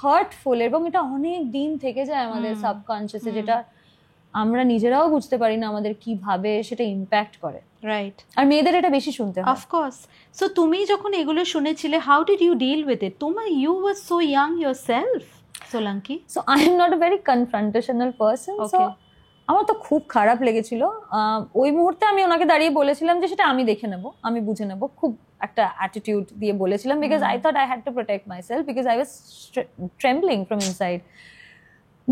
হার্টফুল এবং এটা অনেক দিন থেকে যায় আমাদের সাবকনশিয়াসে, যেটা আমরা নিজেরাও বুঝতে পারি না আমাদের কিভাবে সেটা ইম্প্যাক্ট করে। রাইট, আর মেয়েদের এটা বেশি শুনতে হয়। অফকোর্স। সো তুমি যখন এগুলো শুনেছিলে, how did you deal with it? You were so young yourself, Solanki. So I am not a very confrontational person. So আমার তো খুব খারাপ লেগেছিল। ওই মুহূর্তে আমি ওনাকে দাঁড়িয়ে বলেছিলাম যে সেটা আমি দেখে নেব, আমি বুঝে নেব, খুব একটা অ্যাটিটিউড দিয়ে বলেছিলাম, because I thought I had to protect myself because I was trembling from inside.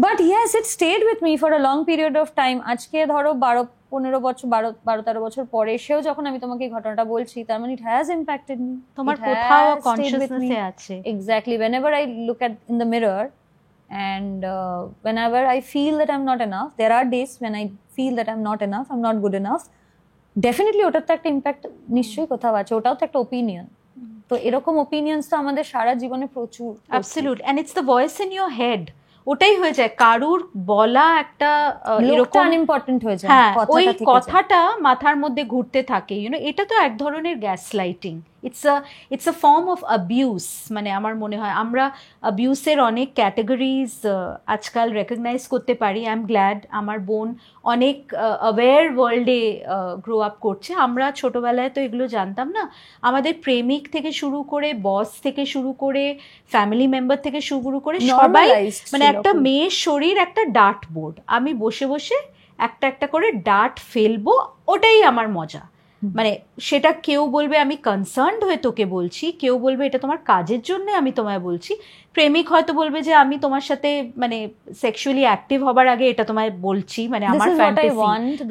But yes, it stayed with me for a long period of time. আজকে ধরো 12-15 বছর, 12-13 বছর পরে এসেও যখন আমি তোমাকে এই ঘটনাটা বলছি, তার মানে ইট হ্যাজ ইম্প্যাক্টেড মি। তোমার কোথাও কনসিয়াসনেসে আছে। Exactly, whenever I look at in the mirror, and whenever I feel that I'm not enough, there are days when I feel that I'm not enough, I'm not good enough, definitely ওটার তো একটা impact নিশ্চয়ই কোথাও আছে, ওটাও তো একটা opinion. তো এরকম ওপিনিয়ন্স তো আমাদের সারা জীবনে প্রচুর। Absolute, and it's the voice in your head. ওটাই হয়ে যায়, কারুর বলা একটা এরকম আনইম্পর্টেন্ট হয়ে যায়, হ্যাঁ ওই কথাটা মাথার মধ্যে ঘুরতে থাকে, এটা তো এক ধরনের gas lighting. It's a form of abuse. মানে আমার মনে হয় আমরা অ্যাবিউসের অনেক ক্যাটাগরিজ আজকাল রেকগনাইজ করতে পারি। আই এম গ্ল্যাড আমার বোন অনেক অ্যাওয়্যার ওয়ার্ল্ডে গ্রো আপ করছে। আমরা ছোটবেলায় তো এগুলো জানতাম না। আমাদের প্রেমিক থেকে শুরু করে, বস থেকে শুরু করে, ফ্যামিলি মেম্বার থেকে শুরু করে সবাই, মানে একটা মেয়ের শরীর একটা ডার্ট বোর্ড, আমি বসে বসে একটা একটা করে ডার্ট ফেলবো, ওটাই আমার মজা। মানে সেটা কেউ বলবে আমি কনসার্নড হয়ে তোকে বলছি, কেউ বলবে এটা তোমার কাজের জন্য আমি তোমায় বলছি, প্রেমিক হয়তো বলবে যে আমি তোমার সাথে মানে সেক্সুয়ালি অ্যাক্টিভ হবার আগে এটা তোমায় বলছি, মানে আমার ফ্যান্টাসি,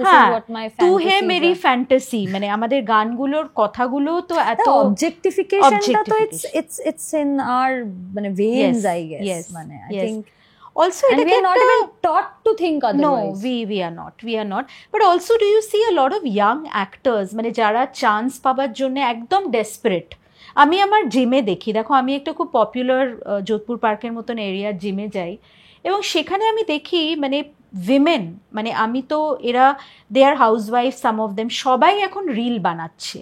হ্যাঁ তু হে মেরি ফ্যান্টাসি। মানে আমাদের গানগুলোর কথাগুলো তো এত অবজেক্টিফিকেশনটা তো ইটস ইন আওয়ার মানে ভেইনস আই গেস, মানে I think also and we are not even taught to think otherwise. No, we are not, but also do you see a lot of young actors মানে যারা chance পাবার জন্য একদম desperate. আমি আমার জিমে দেখি, দেখো আমি একটা খুব পপুলার যোধপুর পার্কের মতন এরিয়ার জিমে যাই, এবং সেখানে আমি দেখি মানে উইমেন, মানে আমি তো এরা দে আর হাউসওয়াইফ, সাম অফ দেম, সবাই এখন রিল বানাচ্ছে।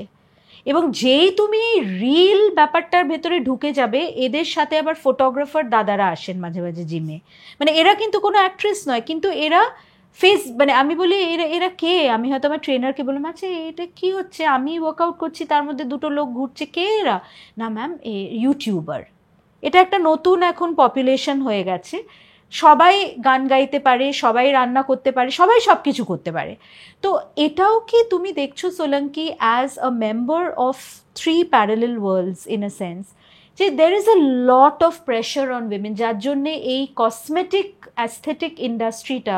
এবং যেই তুমি রিল ব্যাপারটার ভেতরে ঢুকে যাবে, এদের সাথে আবার ফটোগ্রাফার দাদারা আসেন মাঝে মাঝে জিমে। মানে এরা কিন্তু কোনো অ্যাক্ট্রেস নয়, কিন্তু এরা ফেস, মানে আমি বলি এরা কে, আমি হয়তো আমার ট্রেনারকে বললাম আচ্ছা এটা কি হচ্ছে, আমি ওয়ার্কআউট করছি তার মধ্যে দুটো লোক ঘুরছে, কে এরা? না ম্যাম ইউটিউবার। এটা একটা নতুন এখন পপুলেশন হয়ে গেছে, সবাই গান গাইতে পারে, সবাই রান্না করতে পারে, সবাই সব কিছু করতে পারে। তো এটাও কি তুমি দেখছো Solanki as a member of 3 parallel worlds in a sense, যে there is a lot of pressure on women, যার জন্যে এই কসমেটিক অ্যাস্থেটিক ইন্ডাস্ট্রিটা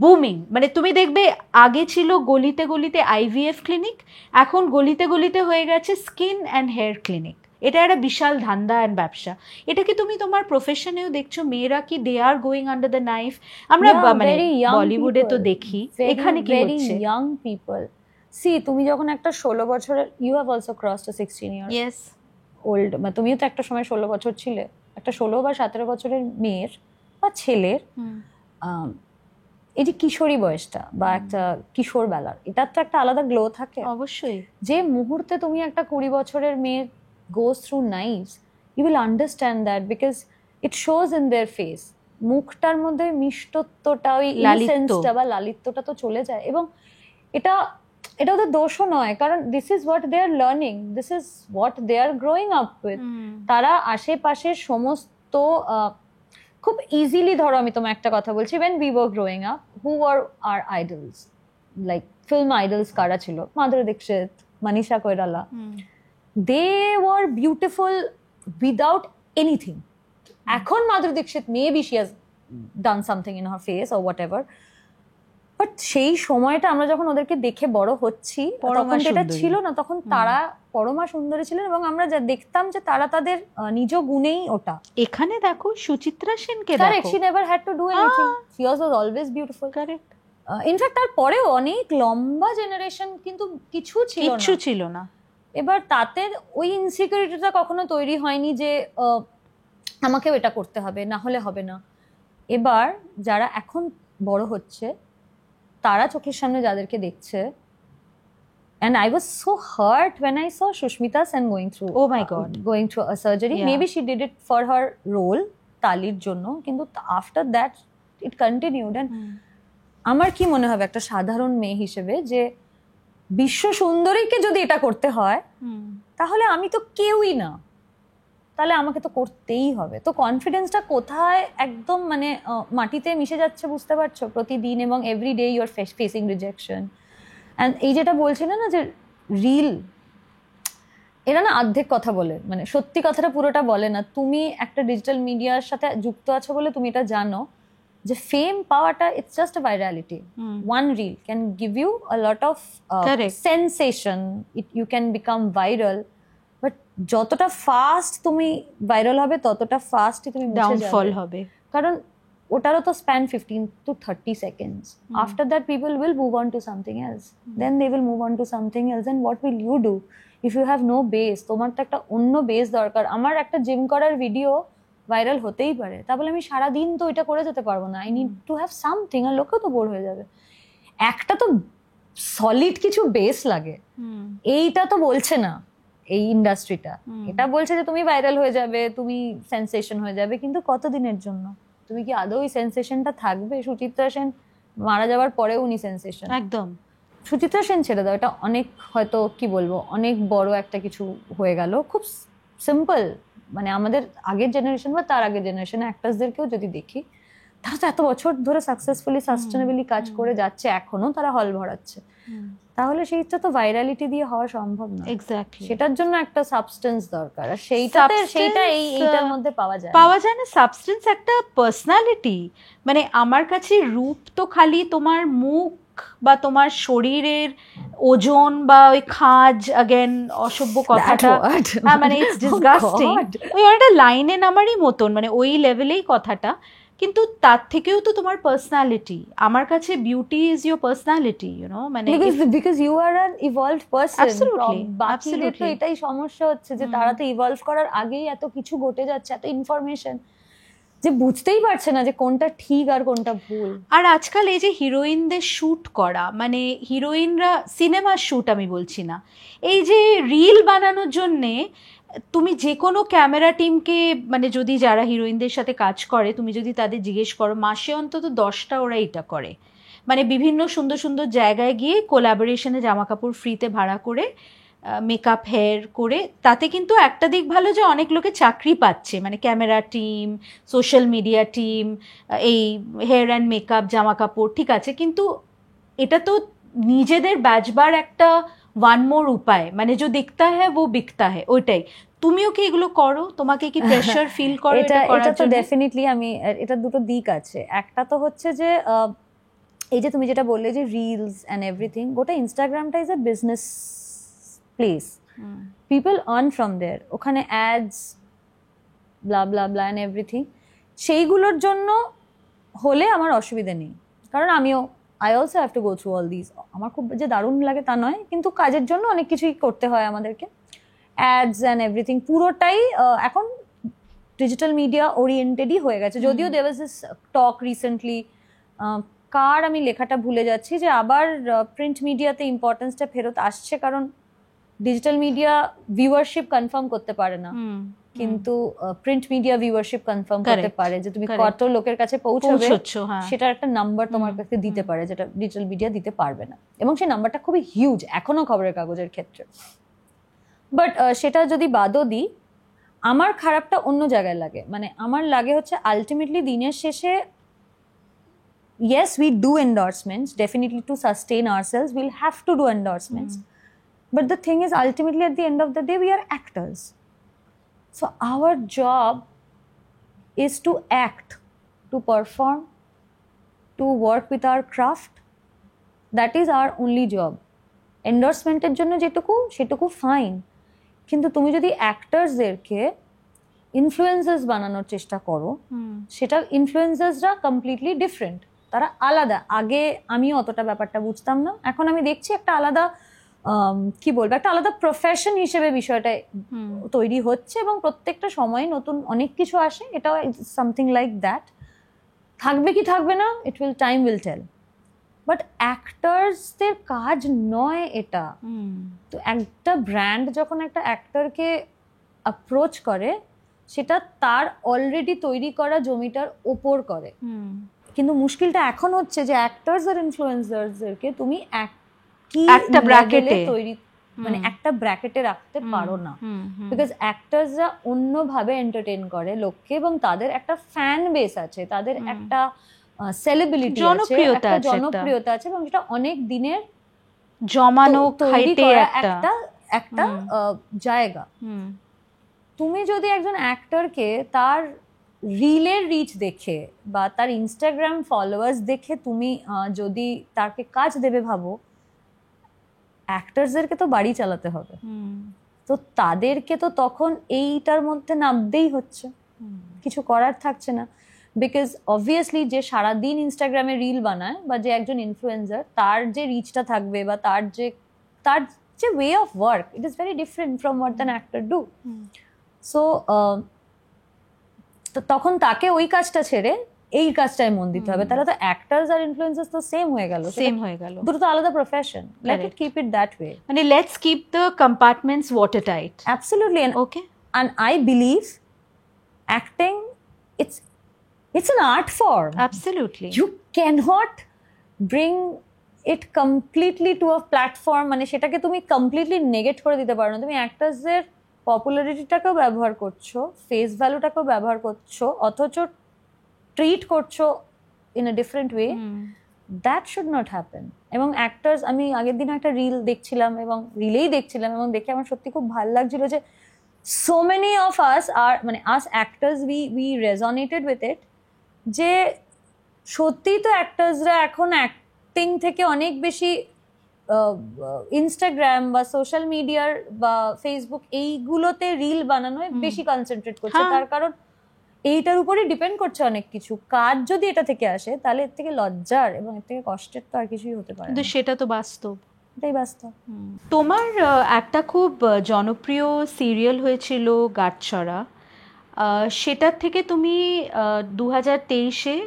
বুমিং। মানে তুমি দেখবে আগে ছিল গলিতে গলিতে আইভিএফ ক্লিনিক, এখন গলিতে গলিতে হয়ে গেছে স্কিন অ্যান্ড হেয়ার ক্লিনিক। এটা একটা বিশাল ধান্দা অ্যান্ড ব্যবসা। এটা কি তুমি তোমার প্রফেশনেও দেখছো, মেয়েরা কি they are going under the knife? আমরা মানে বলিউডে তো দেখি, এখানে কি হচ্ছে? ইয়াং পিপল, সি তুমি যখন একটা 16 বছরের, you have also crossed 16 years, yes old, মানে তুমিও তো একটা সময় 16 বছর ছিলে। একটা 16 বা 17 বছরের মেয়ের বা ছেলের এই যে কিশোরী বয়সটা বা একটা কিশোর বেলার, এটার তো একটা আলাদা গ্লো থাকে। অবশ্যই। যে মুহূর্তে তুমি একটা 20 বছরের মেয়ে goes through knives, you will understand that because it shows in their face. মুখটার মধ্যে মিষ্টত্বটা, ওই ইনসেন্সটা বা লালিত্যটা তো চলে যায়। এবং এটা ওদের দোষও নয়, কারণ this is what they are learning, this is what they are growing up with. তারা আশেপাশের সমস্ত খুব ইজিলি, ধরো আমি তোমার একটা কথা বলছি, when we were growing up, who were our idols, like film idols কারা ছিল? Madhuri Dixit, Manisha Koirala, they were beautiful without anything. এখন Madhuri Dixit, maybe she has done something in her face or whatever, but সেই সময়টা আমরা যখন ওদেরকে দেখে বড় হচ্ছি, তখন এটা ছিল না। তখন তারা পরমা সুন্দরী ছিলেন, এবং আমরা যা দেখতাম যে তারা তাদের নিজ গুণেই ওটা। এখানে দেখো সুচিত্রা সেনকে, correct, she never had to do anything, she was always beautiful, correct. In fact তারপরেও অনেক লম্বা জেনারেশন কিন্তু কিছু ছিল না। এবার তাতে ওই ইনসিকিউরিটিটা কখনো তৈরি হয়নি যে আমাকেও এটা করতে হবে, না হলে হবে না। এবার যারা এখন বড় হচ্ছে, তারা চোখের সামনে যাদেরকে দেখছে, and I was so hurt when I saw Sushmita Sen going through a surgery. Yeah. Maybe she did it for her role, তালির জন্য, কিন্তু after that it continued. And আমার কি মনে হবে একটা সাধারণ মেয়ে হিসেবে, যে বিশ্ব সুন্দরীকে যদি এটা করতে হয়, তাহলে আমি তো কেউই না, তাহলে আমাকে তো করতেই হবে। তো কনফিডেন্সটা কোথায় একদম মানে মাটিতে মিশে যাচ্ছে, বুঝতে পারছো? প্রতিদিন এবং everyday you are facing rejection. And এই যেটা বলছিলে না যে রিল, এরা না অর্ধেক কথা বলে, মানে সত্যি কথাটা পুরোটা বলে না। তুমি একটা ডিজিটাল মিডিয়ার সাথে যুক্ত আছো বলে তুমি এটা জানো যে ফেম পাওয়াটা it's just a virality. One reel can give you a lot of sensation, you can become viral, but যতটা ফাস্ট তুমি ভাইরাল হবে ততটা ফাস্টই তুমি ডাউনফল হবে। কারণ ওটারও তো span 15 to 30 seconds. After that people will move on to something else. Then they will move on to something else, and what will you do if you have no base? তোমার তো একটা অন্য base দরকার। আমার একটা gym করার video viral হতেই পারে, তা বলে আমি সারাদিন তো এটা করে যেতে পারবো না। I need to have something, আর লোকেও তো বোর হয়ে যাবে। একটা তো সলিড কিছু বেস লাগে। এইটা তো বলছে না এই ইন্ডাস্ট্রিটা, এটা বলছে যে তুমি ভাইরাল হয়ে যাবে, তুমি সেন্সেশন হয়ে যাবে, কিন্তু কতদিনের জন্য? তুমি কি আদৌ ওই সেন্সেশনটা থাকবে? সুচিত্রা সেন মারা যাওয়ার পরেও উনি সেন্সেশন। একদম। সুচিত্রা সেন ছেড়ে দাও, এটা অনেক হয়তো কি বলবো অনেক বড় একটা কিছু হয়ে গেল। খুব সিম্পল, মানে আমাদের আগের জেনারেশন বা তার আগের জেনারেশনে অ্যাক্টার্সদেরকেও যদি দেখি, তারা তো এত বছর ধরে সাকসেসফুলি সাস্টেনেবলি কাজ করে যাচ্ছে, এখনো তারা হল ভরাচ্ছে। তাহলে সেইটা তো ভাইরালিটি দিয়ে হওয়া সম্ভব না। এক্স্যাক্টলি, সেটার জন্য একটা সাবস্টেন্স দরকার, আর সেইটা এইটার মধ্যে পাওয়া যায় না। সাবস্টেন্স একটা পার্সোনালিটি। মানে আমার কাছে রূপ তো খালি তোমার মুখ বা তোমার শরীরের ওজন বা ওই খাজ, अगेन অসভ্য কথাটা, মানে ইটস ডিসগাস্টিং। ওই একটা লাইনে নামারই মতন, মানে ওই লেভেলেই কথাটা। কিন্তু তার থেকেও তো তোমার পার্সোনালিটি, আমার কাছে beauty is your personality, you know, মানে because you are an evolved person. বাকিদের তো এটাই সমস্যা হচ্ছে যে তারা তো ইভলভ করার আগেই এত কিছু ঘটে যাচ্ছে, এত ইনফরমেশন, যে বুঝতেই পারছে না যে কোনটা ঠিক আর কোনটা ভুল। আর আজকাল এই যে হিরোইনদের শুট করা, মানে হিরোইনরা সিনেমার শুট আমি বলছি না, এই যে রিল বানানোর জন্যে তুমি যে কোনো ক্যামেরা টিমকে, মানে যদি যারা হিরোইনদের সাথে কাজ করে, তুমি যদি তাদের জিজ্ঞেস করো, মাসে অন্তত 10টা ওরা এটা করে। মানে বিভিন্ন সুন্দর সুন্দর জায়গায় গিয়ে কোলাবোরেশনে জামা কাপড় ফ্রিতে ভাড়া করে, মেকআপ হেয়ার করে। তাতে কিন্তু একটা দিক ভালো যে অনেক লোকে চাকরি পাচ্ছে, মানে camera team, social media team, এই হেয়ার অ্যান্ড মেকআপ, জামা কাপড়, ঠিক আছে। কিন্তু এটা তো নিজেদের বাঁচবার একটা ওয়ান মোর উপায়, মানে যে দেখতা হ্যায় ও বিকতা হ্যায়, ওইটাই। তুমিও কি এগুলো করো? তোমাকে কি প্রেশার ফিল করো এটা করার জন্য? এটা তো ডেফিনেটলি, আমি এটা দুটো দিক আছে। একটা তো হচ্ছে যে এই যে তুমি যেটা বললে যে রিলস অ্যান্ড এভরিথিং, গোটা ইনস্টাগ্রামটা is a business place. People earn from there, ওখানে ads blah blah blah and everything, সেইগুলোর জন্য হলে আমার অসুবিধা নেই, কারণ আমিও I also have to go through all these. আমার খুব যে দারুণ লাগে তা নয়, কিন্তু কাজের জন্য অনেক কিছুই করতে হয় আমাদেরকে, অ্যাডস অ্যান্ড এভরিথিং পুরোটাই এখন ডিজিটাল মিডিয়া ওরিয়েন্টেডই হয়ে গেছে। যদিও there was this talk recently, কার আমি লেখাটা ভুলে যাচ্ছি, যে আবার প্রিন্ট মিডিয়াতে ইম্পর্টেন্সটা ফেরত আসছে, কারণ ডিজিটাল মিডিয়া ভিউয়ারশিপ কনফার্ম করতে পারে না, কিন্তু প্রিন্ট মিডিয়া ভিউয়ারশিপ কনফার্ম করতে পারে, যে তুমি কত লোকের কাছে পৌঁছবে সেটার একটা নাম্বার তোমার কাছে দিতে পারে, যেটা ডিজিটাল মিডিয়া দিতে পারবে না, এবং সেই নাম্বারটা খুবই হিউজ এখনো খবরের কাগজের ক্ষেত্রে। বাট সেটা যদি বাদও দিই, আমার খারাপটা অন্য জায়গায় লাগে। মানে আমার লাগে হচ্ছে আলটিমেটলি দিনের শেষে, yes we do endorsements definitely to sustain ourselves, we'll have to do endorsements, but the thing is ultimately at the end of the day we are actors. So our job is to act, to perform, to work with our craft. That is our only job. Endorsement এর জন্য যেটুকু সেটুকু fine, কিন্তু তুমি যদি অ্যাক্টার্সদেরকে influencers বানানোর চেষ্টা করো, সেটা ইনফ্লুয়েন্সার্সরা কমপ্লিটলি ডিফারেন্ট, তারা আলাদা। আগে আমিও অতটা ব্যাপারটা বুঝতাম না, এখন আমি দেখছি একটা আলাদা কি বলবো, একটা আলাদা প্রফেশন হিসেবে বিষয়টা তৈরি হচ্ছে, এবং প্রত্যেকটা সময় নতুন অনেক কিছু আসে। এটাও সামথিং লাইক দ্যাট। থাকবে কি থাকবে না, টাইম উইল টেল। বাট অ্যাক্টার্সদের কাজ নয় এটা। তো একটা ব্র্যান্ড যখন একটা অ্যাক্টরকে অ্যাপ্রোচ করে, সেটা তার অলরেডি তৈরি করা জমিটার ওপর করে। কিন্তু মুশকিলটা এখন হচ্ছে যে অ্যাক্টার্স আর ইনফ্লুয়েন্সারদেরকে তুমি একটা ব্র্যাকেটে তৈরি, মানে একটা ব্র্যাকেটে রাখতে পারো না, বিকজ অ্যাক্টার্সরা অন্যভাবে এন্টারটেইন করে লোককে, এবং তাদের একটা ফ্যান বেস আছে, তাদের একটা সেলিব্রিটি আছে, একটা জনপ্রিয়তা আছে, এবং যেটা অনেক দিনের জমানো খাইতে একটা জায়গা। তুমি যদি একজন অ্যাক্টরকে তার রিলের রিচ দেখে বা তার ইনস্টাগ্রাম ফলোয়ার্স দেখে তুমি যদি তাকে কাজ দেবে ভাবো, অ্যাক্টার্সদেরকে তো বাড়ি চালাতে হবে, তো তাদেরকে তো তখন এইটার মধ্যে নামতেই হচ্ছে, কিছু করার থাকছে না। বিকজ অবভিয়াসলি যে সারাদিন ইনস্টাগ্রামে রিল বানায় বা যে একজন ইনফ্লুয়েন্সার, তার যে রিচটা থাকবে বা তার যে way of work, it is very different from what an actor do. So তখন তাকে ওই কাজটা ছেড়ে এই কাজটায় মন দিতে হবে, তাহলে তো অ্যাক্টরস আর ইনফ্লুয়েন্সার্স তো সেম হয়ে গেল, দুটো তো আলাদা profession. Let it keep it that way, মানে let's keep the compartments watertight. Absolutely. Okay. And I believe acting, it's an art form. Absolutely. You cannot bring it completely to a platform, মানে সেটাকে তুমি completely নেগেট করে দিতে পারো না। তুমি অ্যাক্টার্সদের পপুলারিটিটাকেও ব্যবহার করছো, ফেস ভ্যালুটাকেও ব্যবহার করছো, অথচ ট্রিট করছো in a different way. That should not happen. এবং অ্যাক্টার্স, আমি আগের দিন একটা রিল দেখছিলাম এবং রিলেই দেখছিলাম এবং দেখে আমার সত্যি খুব ভালো লাগছিল যে so many of us are, মানে us actors, we resonated with it, যে সত্যি তো অ্যাক্টার্সরা এখন অ্যাক্টিং থেকে অনেক বেশি ইনস্টাগ্রাম বা সোশ্যাল মিডিয়ার বা ফেসবুক এইগুলোতে রিল বানানোয় বেশি কনসেন্ট্রেট করছে। তার কারণ এইটার উপরই ডিপেন্ড করছে অনেক কিছু। কাজ যদি এটা থেকে আসে তাহলে এর থেকে লজ্জার এবং এর থেকে কষ্টের তো আর কিছুই হতে পারে না। কিন্তু সেটা তো বাস্তব। এটাই বাস্তব। তোমার একটা খুব জনপ্রিয় সিরিয়াল হয়েছিল গাঁটছড়া, সেটার থেকে তুমি 2023-এ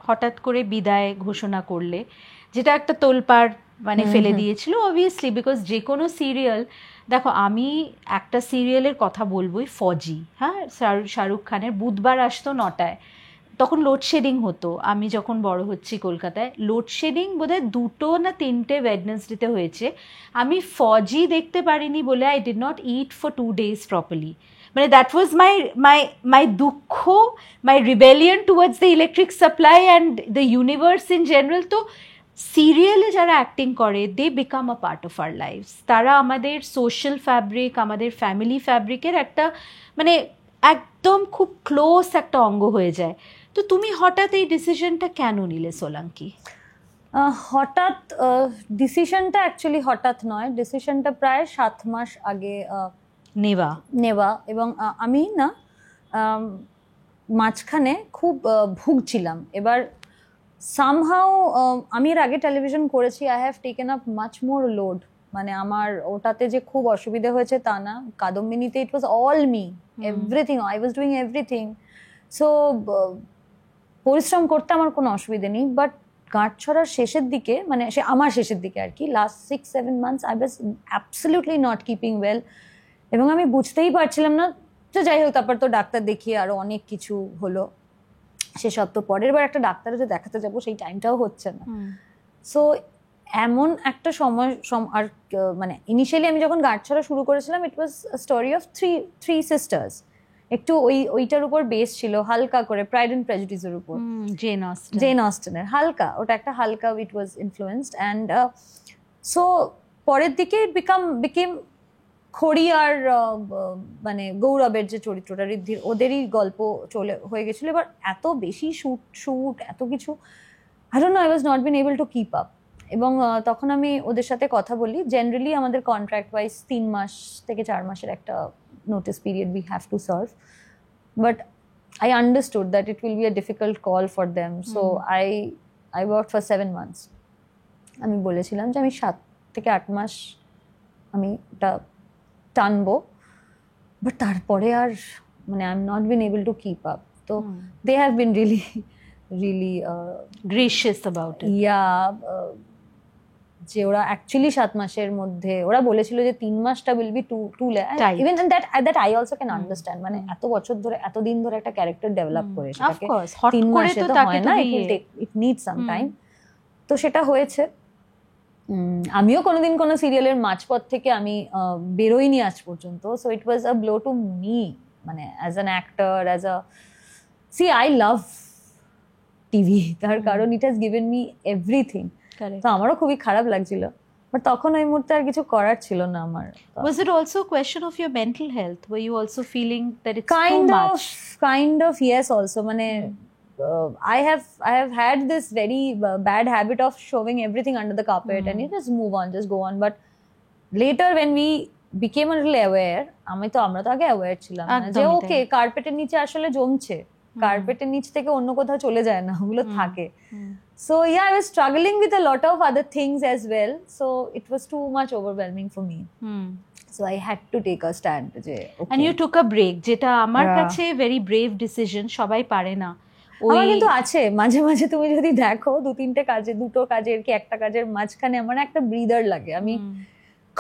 হঠাৎ করে বিদায় ঘোষণা করলে, যেটা একটা তোলপাড় মানে ফেলে দিয়েছিল অবভিয়াসলি, বিকজ যে কোনো সিরিয়াল, দেখো আমি একটা সিরিয়ালের কথা বলবোই, ফজি, হ্যাঁ, শাহরুখ খানের, বুধবার আসতো 9টায়, তখন লোডশেডিং হতো। আমি যখন বড় হচ্ছি কলকাতায়, লোডশেডিং বোধহয় 2 না 3টে ওয়েডনেসডেতে হয়েছে। আমি ফজি দেখতে পারিনি বলে I did not it for 2 days properly. মানে দ্যাট ওয়াজ মাই দুঃখ, my rebellion towards the electric supply and the universe in general. তো সিরিয়ালে যারা অ্যাক্টিং করে, they become a part of our lives. তারা আমাদের সোশ্যাল ফ্যাব্রিক, আমাদের family ফ্যাব্রিকের একটা মানে একদম খুব ক্লোজ একটা অঙ্গ হয়ে যায়। তো তুমি হঠাৎ এই ডিসিশনটা কেন নিলে সোলাঙ্কি? হঠাৎ ডিসিশনটা অ্যাকচুয়ালি হঠাৎ নয়, ডিসিশনটা প্রায় 7 মাস আগে নেওয়া। এবং আমি না মাঝখানে খুব ভুগছিলাম। এবার সামহাউ আমি এর আগে টেলিভিশন করেছি, I have taken up much more load. মানে আমার ওটাতে যে খুব অসুবিধা হয়েছে তা না, কাদম্বিনীতে it was all me, everything, I was doing everything. So পরিশ্রম করতে আমার কোনো অসুবিধা নেই। বাট গাঁটছড়ার শেষের দিকে, মানে আমার শেষের দিকে আর কি, last 6-7 months I was absolutely not keeping well. এবং আমি বুঝতেই পারছিলাম না। তো যাই হোক, তারপর তো ডাক্তার দেখিয়ে আরো অনেক কিছু হলো, সেসব তো পরের বার একটা ডাক্তারে যে দেখাতে যাবো সেই টাইমটাও হচ্ছে না। সো এমন একটা সময় আর মানে ইনিশিয়ালি আমি যখন গাঁটছড়া শুরু করেছিলাম, ইট ওয়াজ স্টোরি অফ থ্রি সিস্টার্স। একটু ওইটার উপর বেস ছিল হালকা করে, প্রাইড অ্যান্ড প্রেজুডিসের উপর, জেন অস্টেনের হালকা, ওটা একটা হালকা, ইট ওয়াজ ইনফ্লুয়েন্সড। অ্যান্ড সো পরের দিকে ইট বিকেম খড়ি আর মানে গৌরবের যে চরিত্রটা, ঋদ্ধির, ওদেরই গল্প হয়ে গেছিল। এবার এত বেশি শুট এত কিছু, I don't know, I was not been able to keep up. এবং তখন আমি ওদের সাথে কথা বলি। জেনারেলি আমাদের কন্ট্রাক্ট ওয়াইজ 3 মাস থেকে 4 মাসের একটা notice period we have to serve, but I understood that it will be a difficult call for them. So I work for 7 months। আমি বলেছিলাম যে আমি 7 থেকে 8 মাস আমি এটা টানবো, বাট তারপরে আর মানে I am not been able to keep up. তো they have been really gracious about it. যে ওরা অ্যাকচুয়ালি 7 মাসের মধ্যে ওরা বলেছিল যে 3 মাসটা will be too even that I also can understand. মানে এত বছর ধরে, এতদিন ধরে একটা ক্যারেক্টার ডেভেলপ করে সেটাকে 3 মাসে তো হয় না, ইট নিডস সাম টাইম। তো সেটা হয়েছে। আমিও কোনোদিন কোনো সিরিয়ালের মাঝপথ থেকে আমি বেরোইনি আজ পর্যন্ত। So it was a blow to me, মানে as an actor, as a I love TV, তার কারণ it has given me everything. তো আমারও খুবই খারাপ লাগছিল, বাট তখন ওই মুহূর্তে আর কিছু করার ছিল না আমার। Was it also a question of your mental health? Were you also feeling that it's too much? Kind of yes also. মানে I have had this very bad habit of shoving everything under the carpet and you just move on, just go on. But later when we became a little aware, আমরা তো আগে aware ছিলাম না যে ওকে কার্পেটের নিচে আসলে জমছে, কার্পেটের নিচ থেকে অন্য কোথাও চলে যায় না, ওগুলো থাকে। So yeah, I was struggling with a lot of other things as well, so it was too much overwhelming for me. So I had to take a stand. Okay. And you took a break, যেটা আমার Yeah. কাছে very brave decision, সবাই পারে না। আমার কিন্তু আছে মাঝে মাঝে, তুমি যদি দেখো দুটো কাজের কি একটা কাজের মাঝখানে আমার একটা ব্রিদার লাগে। আমি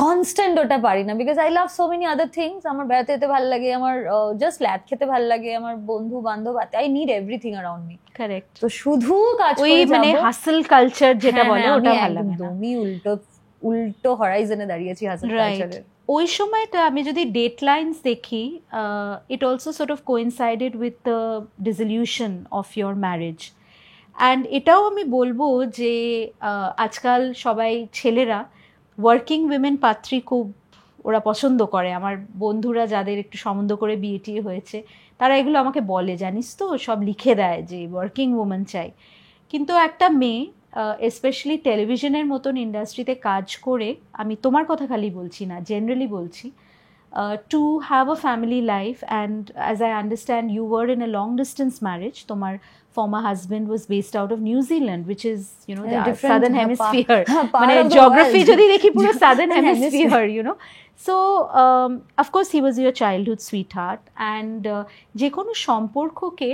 কনস্ট্যান্ট ওটা পারি না, because I love so many other things. আমার বেড়াতে যেতে ভালো লাগে, আমার জাস্ট ল্যাদ খেতে ভালো লাগে, আমার বন্ধু বান্ধব, I need everything around me. Correct. তো শুধু কাজ ওই করে মানে হাসল কালচার যেটা বলে ওটা ভালো লাগে না। আমি উল্টো হরাইজনে দাঁড়িয়েছি হাসল কালচারের। ওই সময়টা আমি যদি ডেটলাইনস দেখি, it also sort of coincided with the dissolution of your marriage. And এটাও আমি বলবো যে আজকাল সবাই ছেলেরা ওয়ার্কিং উইমেন পাত্রী খুব ওরা পছন্দ করে। আমার বন্ধুরা যাদের একটু সম্বন্ধ করে বিয়ে টিয়ে হয়েছে তারা এগুলো আমাকে বলে, জানিস তো, সব লিখে দেয় যে ওয়ার্কিং উমেন চাই। কিন্তু একটা মেয়ে স্পেশালি টেলিভিশনের মতন ইন্ডাস্ট্রিতে কাজ করে, আমি তোমার কথা খালি বলছি না, জেনারেলি বলছি, to have a family life, and as I understand you were in a long distance marriage. Tomar former husband was based out of New Zealand, which is, you know, the southern hemisphere. Mane geography jodi dekhi puro southern hemisphere, you know. So of course he was your childhood sweetheart, and je kono সম্পর্ককে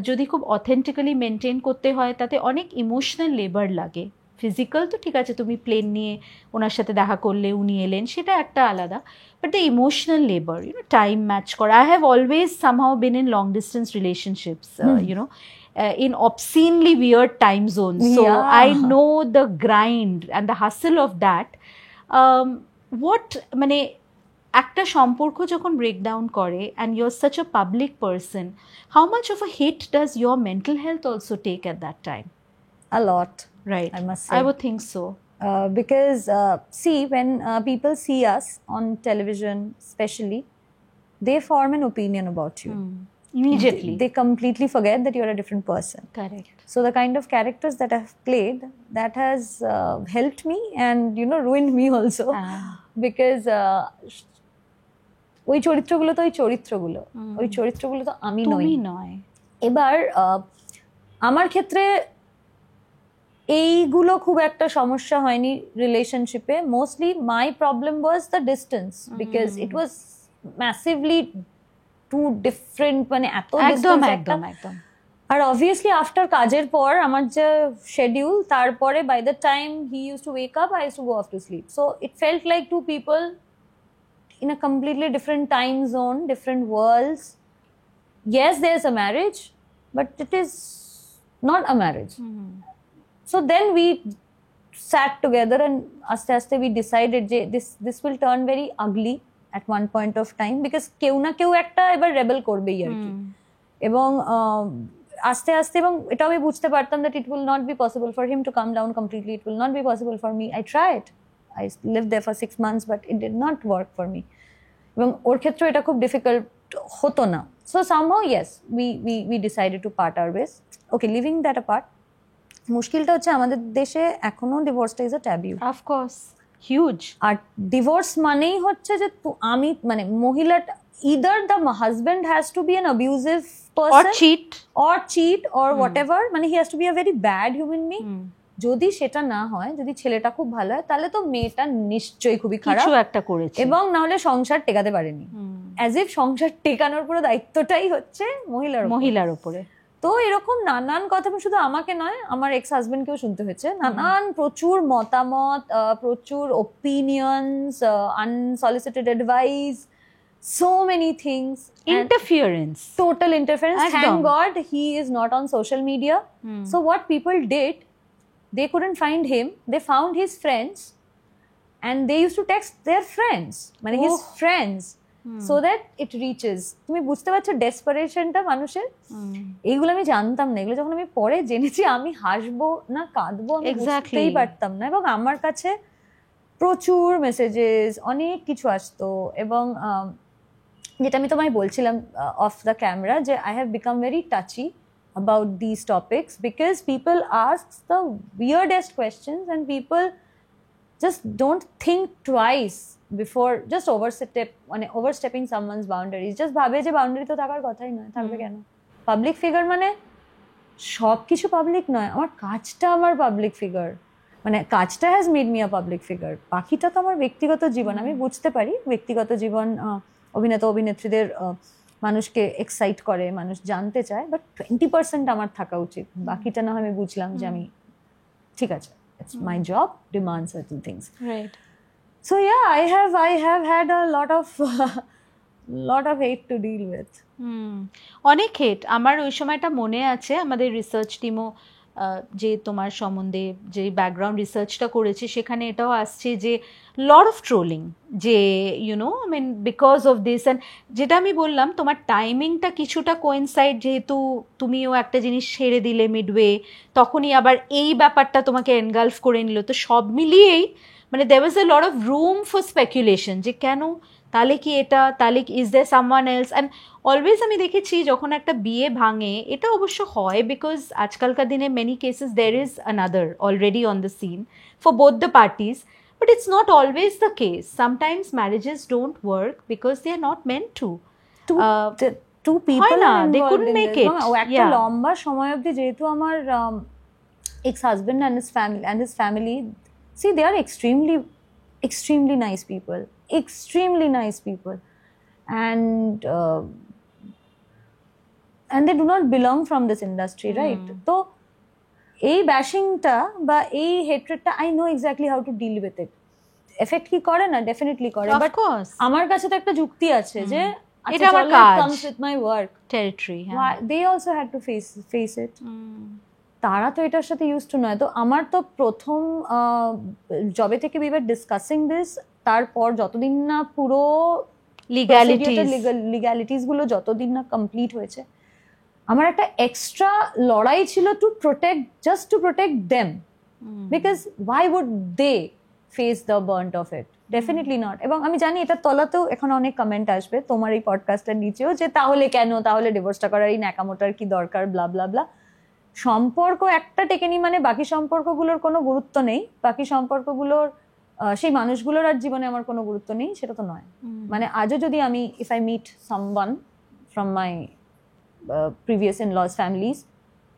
যদি খুব authentically maintain করতে হয় তাতে অনেক emotional labour লাগে। Physical তো ঠিক আছে, তুমি প্লেন নিয়ে ওনার সাথে দেখা করলে উনি এলেন, সেটা একটা আলাদা, but the emotional labour, you know, time match করা। I have always somehow been in long distance relationships, you know, in obscenely weird time zones. So I know the grind and the hustle of that. What মানে একটা সম্পর্ক যখন breakdown করে and you're such a public person, how much of a hit does your mental health also take at that time? A lot. Right. I must say. I would think so. Because see, when people see us on television especially, they form an opinion about you. Immediately. They completely forget that you're a different person. Correct. So the kind of characters that I've played, that has helped me and, you know, ruined me also. Because ওই চরিত্রগুলো তো ওই চরিত্রগুলো তো আমি নই। এবার আমার ক্ষেত্রে এইগুলো খুব একটা সমস্যা হয়নি রিলেশনশিপে। Mostly my problem was the distance, because it was massively too different, মানে এত ডিস্টেন্স একটা। আর অবভিয়াসলি আফটার কাজের পর আমার যে শিডিউল, তারপরে by the time he use to wake up, I use to go off to sleep. So it felt like two people in a completely different time zone, different worlds. Yes, there's a marriage, but it is not a marriage. So then we sat together and aste aste we decided this will turn very ugly at one point of time, because কেউ না কেউ একটা এবার rebel করবেই আর কি। এবং আস্তে আস্তে, এবং এটা আমি বুঝতে পারতাম that it will not be possible for him to come down completely, it will not be possible for me. I tried. I lived there for 6 months, but it did not work for me. এবং ওর ক্ষেত্রে এটা খুব difficult হতো না। So somehow yes, we decided to part our ways. Okay, leaving that apart, মুশকিলটা হচ্ছে আমাদের দেশে এখনো ডিভোর্সটা is a taboo. Of course, huge. আর ডিভোর্স মানেই হচ্ছে যে আমি, মানে মহিলাটা, either the husband has to be an abusive person or cheat or whatever, মানে he has to be a very bad human being. যদি সেটা না হয়, যদি ছেলেটা খুব ভালো হয়, তাহলে তো মেয়েটা নিশ্চয়ই খুবই খারাপ, কিছু একটা করেছে, এবং না হলে সংসার টেকাতে পারেনি। অ্যাজ ইফ সংসার টেকানোর পুরো দায়িত্বটাই হচ্ছে মহিলার উপরে। তো এরকম নানান কথা শুধু আমাকে নয়, আমার এক্স হাজবেন্ডকেও শুনতে হয়েছে, নানান প্রচুর মতামত, প্রচুর opinions, unsolicited advice, so many things, interference, total interference. Thank God he is not on social media. So what people did, they couldn't find him, they found his friends and they used to text their friends, মানে his friends, so that it reaches. তুমি বুঝতে পারছো ডেসপারেশনটা মানুষের? এইগুলো আমি জানতাম না, এগুলো যখন আমি পরে জেনেছি আমি হাসবো না কাঁদবো আমি বুঝতেই পারতাম না। এবং আমার কাছে প্রচুর মেসেজেস, অনেক কিছু আসতো, এবং যেটা আমি তোমায় বলছিলাম অফ দ্য ক্যামেরা, যে I have become very touchy about these topics, because people ask the weirdest questions and people just don't think twice before just overstepping someone's boundaries. Just ভাবে যে বাউন্ডারি তো থাকার কথাই নয়, থাকবে কেন? পাবলিক ফিগার মানে সব কিছু পাবলিক নয়, আমার কাজটা আমার পাবলিক ফিগার, মানে কাজটা has made me a public figure, বাকিটা তো আমার ব্যক্তিগত জীবন। আমি বুঝতে পারি ব্যক্তিগত জীবন অভিনেতা অভিনেত্রীদের মানুষকে এক্সাইট করে, মানুষ জানতে চায়, বাট 20% আমার থাকা উচিত, বাকিটা না আমি বুঝলাম যে আমি ঠিক আছে, it's my job demands certain things, right. so yeah, I have had a lot of hate to deal with. অনেক হেট। আমার ওই সময়টা মনে আছে, আমাদের রিসার্চ টিমও যে তোমার সম্বন্ধে যে ব্যাকগ্রাউন্ড রিসার্চটা করেছে সেখানে এটাও আসছে যে লট অফ ট্রোলিং, যে you know I mean because of this. And যেটা আমি বললাম তোমার টাইমিংটা কিছুটা কোয়েনসাইড, যেহেতু তুমিও একটা জিনিস ছেড়ে দিলে মিডওয়ে, তখনই আবার এই ব্যাপারটা তোমাকে এনগালফ করে নিল, তো সব মিলিয়েই মানে there was a lot of room for speculation যে কেন, তাহলে কি এটা, তাহলে is there someone else? and always আমি দেখেছি যখন একটা বিয়ে ভাঙে, এটা অবশ্য হয় বিকজ আজকালকার দিনে many cases there is another already on the scene for both the parties, but it's not always the case. Sometimes marriages don't work because they are not meant to. Two people না, are they involved couldn't in make this. it. ও একটা লম্বা সময় অবধি, যেহেতু আমার ex-husband and his family, see, they are extremely nice people, and they do not belong from this industry, right? So এই ব্যাশিংটা বা এই হেট্রেডটা I know exactly how to deal with it. Effect কি করে না, ডেফিনেটলি করে, বাট আমার কাছে তো একটা যুক্তি আছে যে এটা আমার কাজ, comes with my work territory. they also had to face it. তারা তো এটার সাথে ইউজ টু নয়। তো আমার তো প্রথম জবে থেকে উই ওয়ার ডিসকাসিং দিস, তারপর যতদিন না পুরো লিগ্যালিটিস গুলো যতদিন না কমপ্লিট হয়েছে, আমার একটা এক্সট্রা লড়াই ছিল to protect them, because why would they face the brunt of it? Definitely not. এবং আমি জানি এটার তলাতেও এখন অনেক কমেন্ট আসবে তোমার এই পডকাস্টের নিচেও, যে তাহলে কেন, তাহলে ডিভোর্সটা করার এই ন্যাকামোটার কি দরকার, ব্লা ব্লা ব্লা। সম্পর্ক একটা টেকেনি মানে বাকি সম্পর্কগুলোর কোনো গুরুত্ব নেই, বাকি সম্পর্কগুলোর সেই মানুষগুলোর আর জীবনে আমার কোনো গুরুত্ব নেই, সেটা তো নয়। মানে আজও যদি আমি if I meet someone from my previous in-laws families,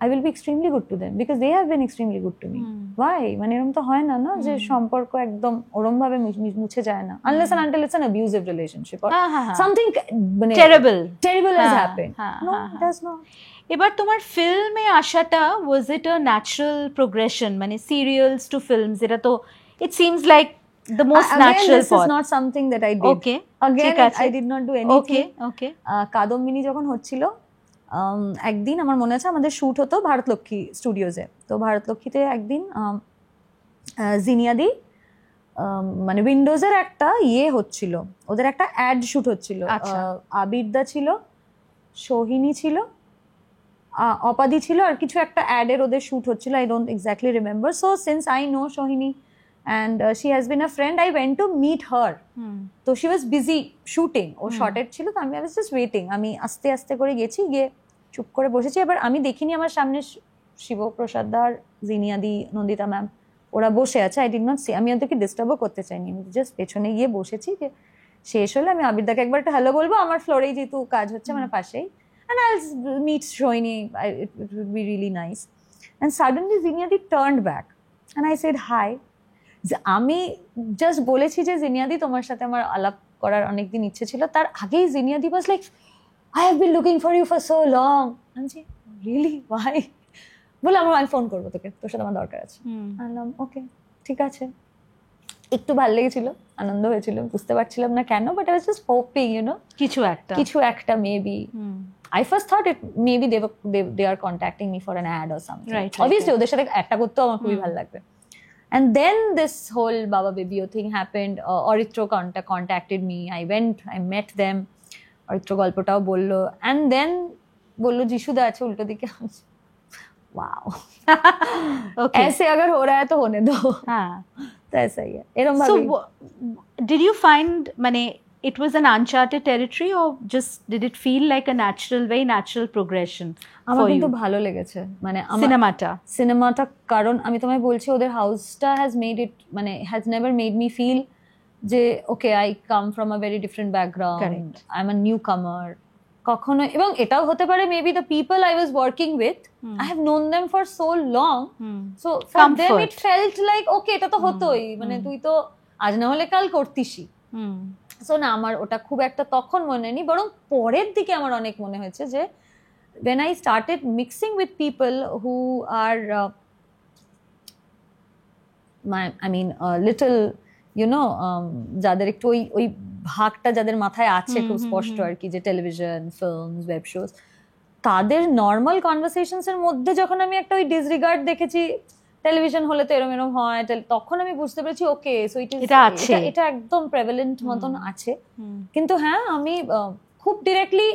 I will be extremely good to them because they have been extremely good to me. Why? মানে এরকম তো হয় না না যে সম্পর্ক একদম ওরম ভাবে মুছে যায় না, unless and until it's an abusive relationship or something মানে terrible has happened. No, it does not. এবার তোমার ফিল্মে আসাটা, was it a natural progression? মানে serials to films, এটা তো it seems like the most natural path. This is not something that I did. Okay. Again, I did not do anything. Okay. Kadambini যখন হচ্ছিল, একদিন আমার মনে আছে আমাদের শুট হতো ভারতলক্ষ্মী স্টুডিওজে। তো ভারতলক্ষ্মীতে একদিন জিনিয়াদি মানে উইন্ডোজের একটা হচ্ছিল, ওদের একটা অ্যাড শুট হচ্ছিল। আবিরদা ছিল, সোহিনী ছিল, অপাদি ছিল, আর কিছু একটা অ্যাডের ওদের শুট হচ্ছিল। I don't exactly remember. So since I know Sohini and she has been a friend, I went to meet her. তো she was busy shooting, ও শর্টেড ছিল, তো আমি I was just waiting. আমি আস্তে আস্তে করে গেছি, গিয়ে চুপ করে বসেছি। এবার আমি দেখিনি আমার সামনে শিবপ্রসাদ দার, জিনিয়াদি, নন্দিতা ম্যাম ওরা বসে আছে। আই ডিড নট সি, আমি ওদেরকে ডিস্টার্বও করতে চাইনি, আমি জাস্ট পেছনে গিয়ে বসেছি, যে শেষ হলে আমি আবিরদাকে একবার একটা হ্যালো বলবো, আমার ফ্লোরেই যেহেতু কাজ হচ্ছে মানে পাশেই, and I'll meet Shohini, it would be really nice. And suddenly জিনিয়াদি turned back and I said hi. আমি জাস্ট বলেছি যে জিনিয়াদি তোমার সাথে আমার আলাপ করার অনেকদিন ইচ্ছে ছিল, তার আগেই জিনিয়াদি was like, I have been looking for you for so long. আমি বলছি রিয়েলি, ওয়াই? বলে আমি ফোন করবো তোকে, তোর সাথে আমার দরকার আছে। বললাম ওকে ঠিক আছে। একটু ভালো লেগেছিল, আনন্দ হয়েছিল, বুঝতে পারছিলাম না কেন, but I was just hoping কিছু একটা maybe. I first thought it maybe they are contacting me for an ad or something. Right. Obviously ওদের সাথে একটা করতেও আমার খুবই ভালো লাগবে। And then this whole Baba Bibio thing happened. Oritro contacted me. I went, I met them. Oritro গল্পটাও বললো, and then বললো যিশুদা আছে উল্টো দিকে। Wow. Okay. ऐसे अगर हो रहा है तो होने दो. हाँ. तो ऐसा ही है. एरम भाभी. So did you find माने it was an uncharted territory or just did it feel like a very natural progression আমার কিন্তু ভালো লেগেছে মানে সিনেমাটা কারণ আমি তোমায় বলছি ওদের হাউসটা has never made me feel যে okay I come from a very different background. Correct. I'm a newcomer. কখনো, এবং এটাও হতে পারে maybe the people I was working with, I have known them for so long, so for them it felt like okay এটা তো হতোই, মানে তুই তো আজ না হলে কাল করতিসই। সো না, আমার ওটা খুব একটা তখন মনে নেই, বরং পরের দিকে আমার অনেক মনে হয়েছে যে when I started mixing with people who are little, যাদের একটু ওই ভাগটা যাদের মাথায় আছে খুব স্পষ্ট আর কি, যে টেলিভিশন, ফিল্মস, ওয়েব শোজ, তাদের নর্মাল কনভারসেশনস এর মধ্যে যখন আমি একটা ওই ডিসরিগার্ড দেখেছি, টেলিভিশন হলে তো এরম এরম হয়, তখন আমি বুঝতে পেরেছি ওকে সো এটা একদম প্রেভালেন্ট মতন আছে। কিন্তু হ্যাঁ, আমি খুব ডিরেক্টলি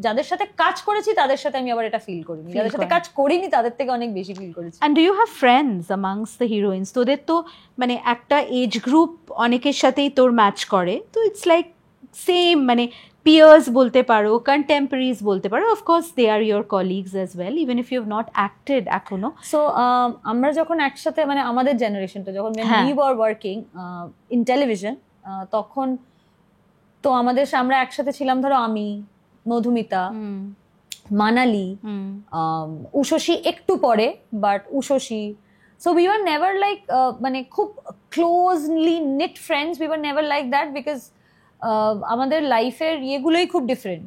যাদের সাথে কাজ করেছি তাদের সাথে আমি আবার এটা ফিল করিনি, যাদের সাথে কাজ করিনি তাদের থেকে অনেক বেশি ফিল করেছি। And do you have friends amongst the heroines? তোদের তো মানে একটা এজ গ্রুপ অনেকের সাথেই তোর ম্যাচ করে, তো ইটস লাইক সেম, মানে peers বলতে পারো, contemporaries বলতে পারো, of course they are your colleagues as well, even if you have not acted এখনো। So আমরা যখন একসাথে, মানে আমাদের জেনারেশনটা যখন we were working in television, তখন তো আমরা একসাথে ছিলাম, ধরো আমি, মধুমিতা, মানালি, উষসী একটু পরে, but Ushasi, so we were never like মানে খুব closely knit friends, we were never like that because আমাদের লাইফের ইয়েগুলোই খুব different,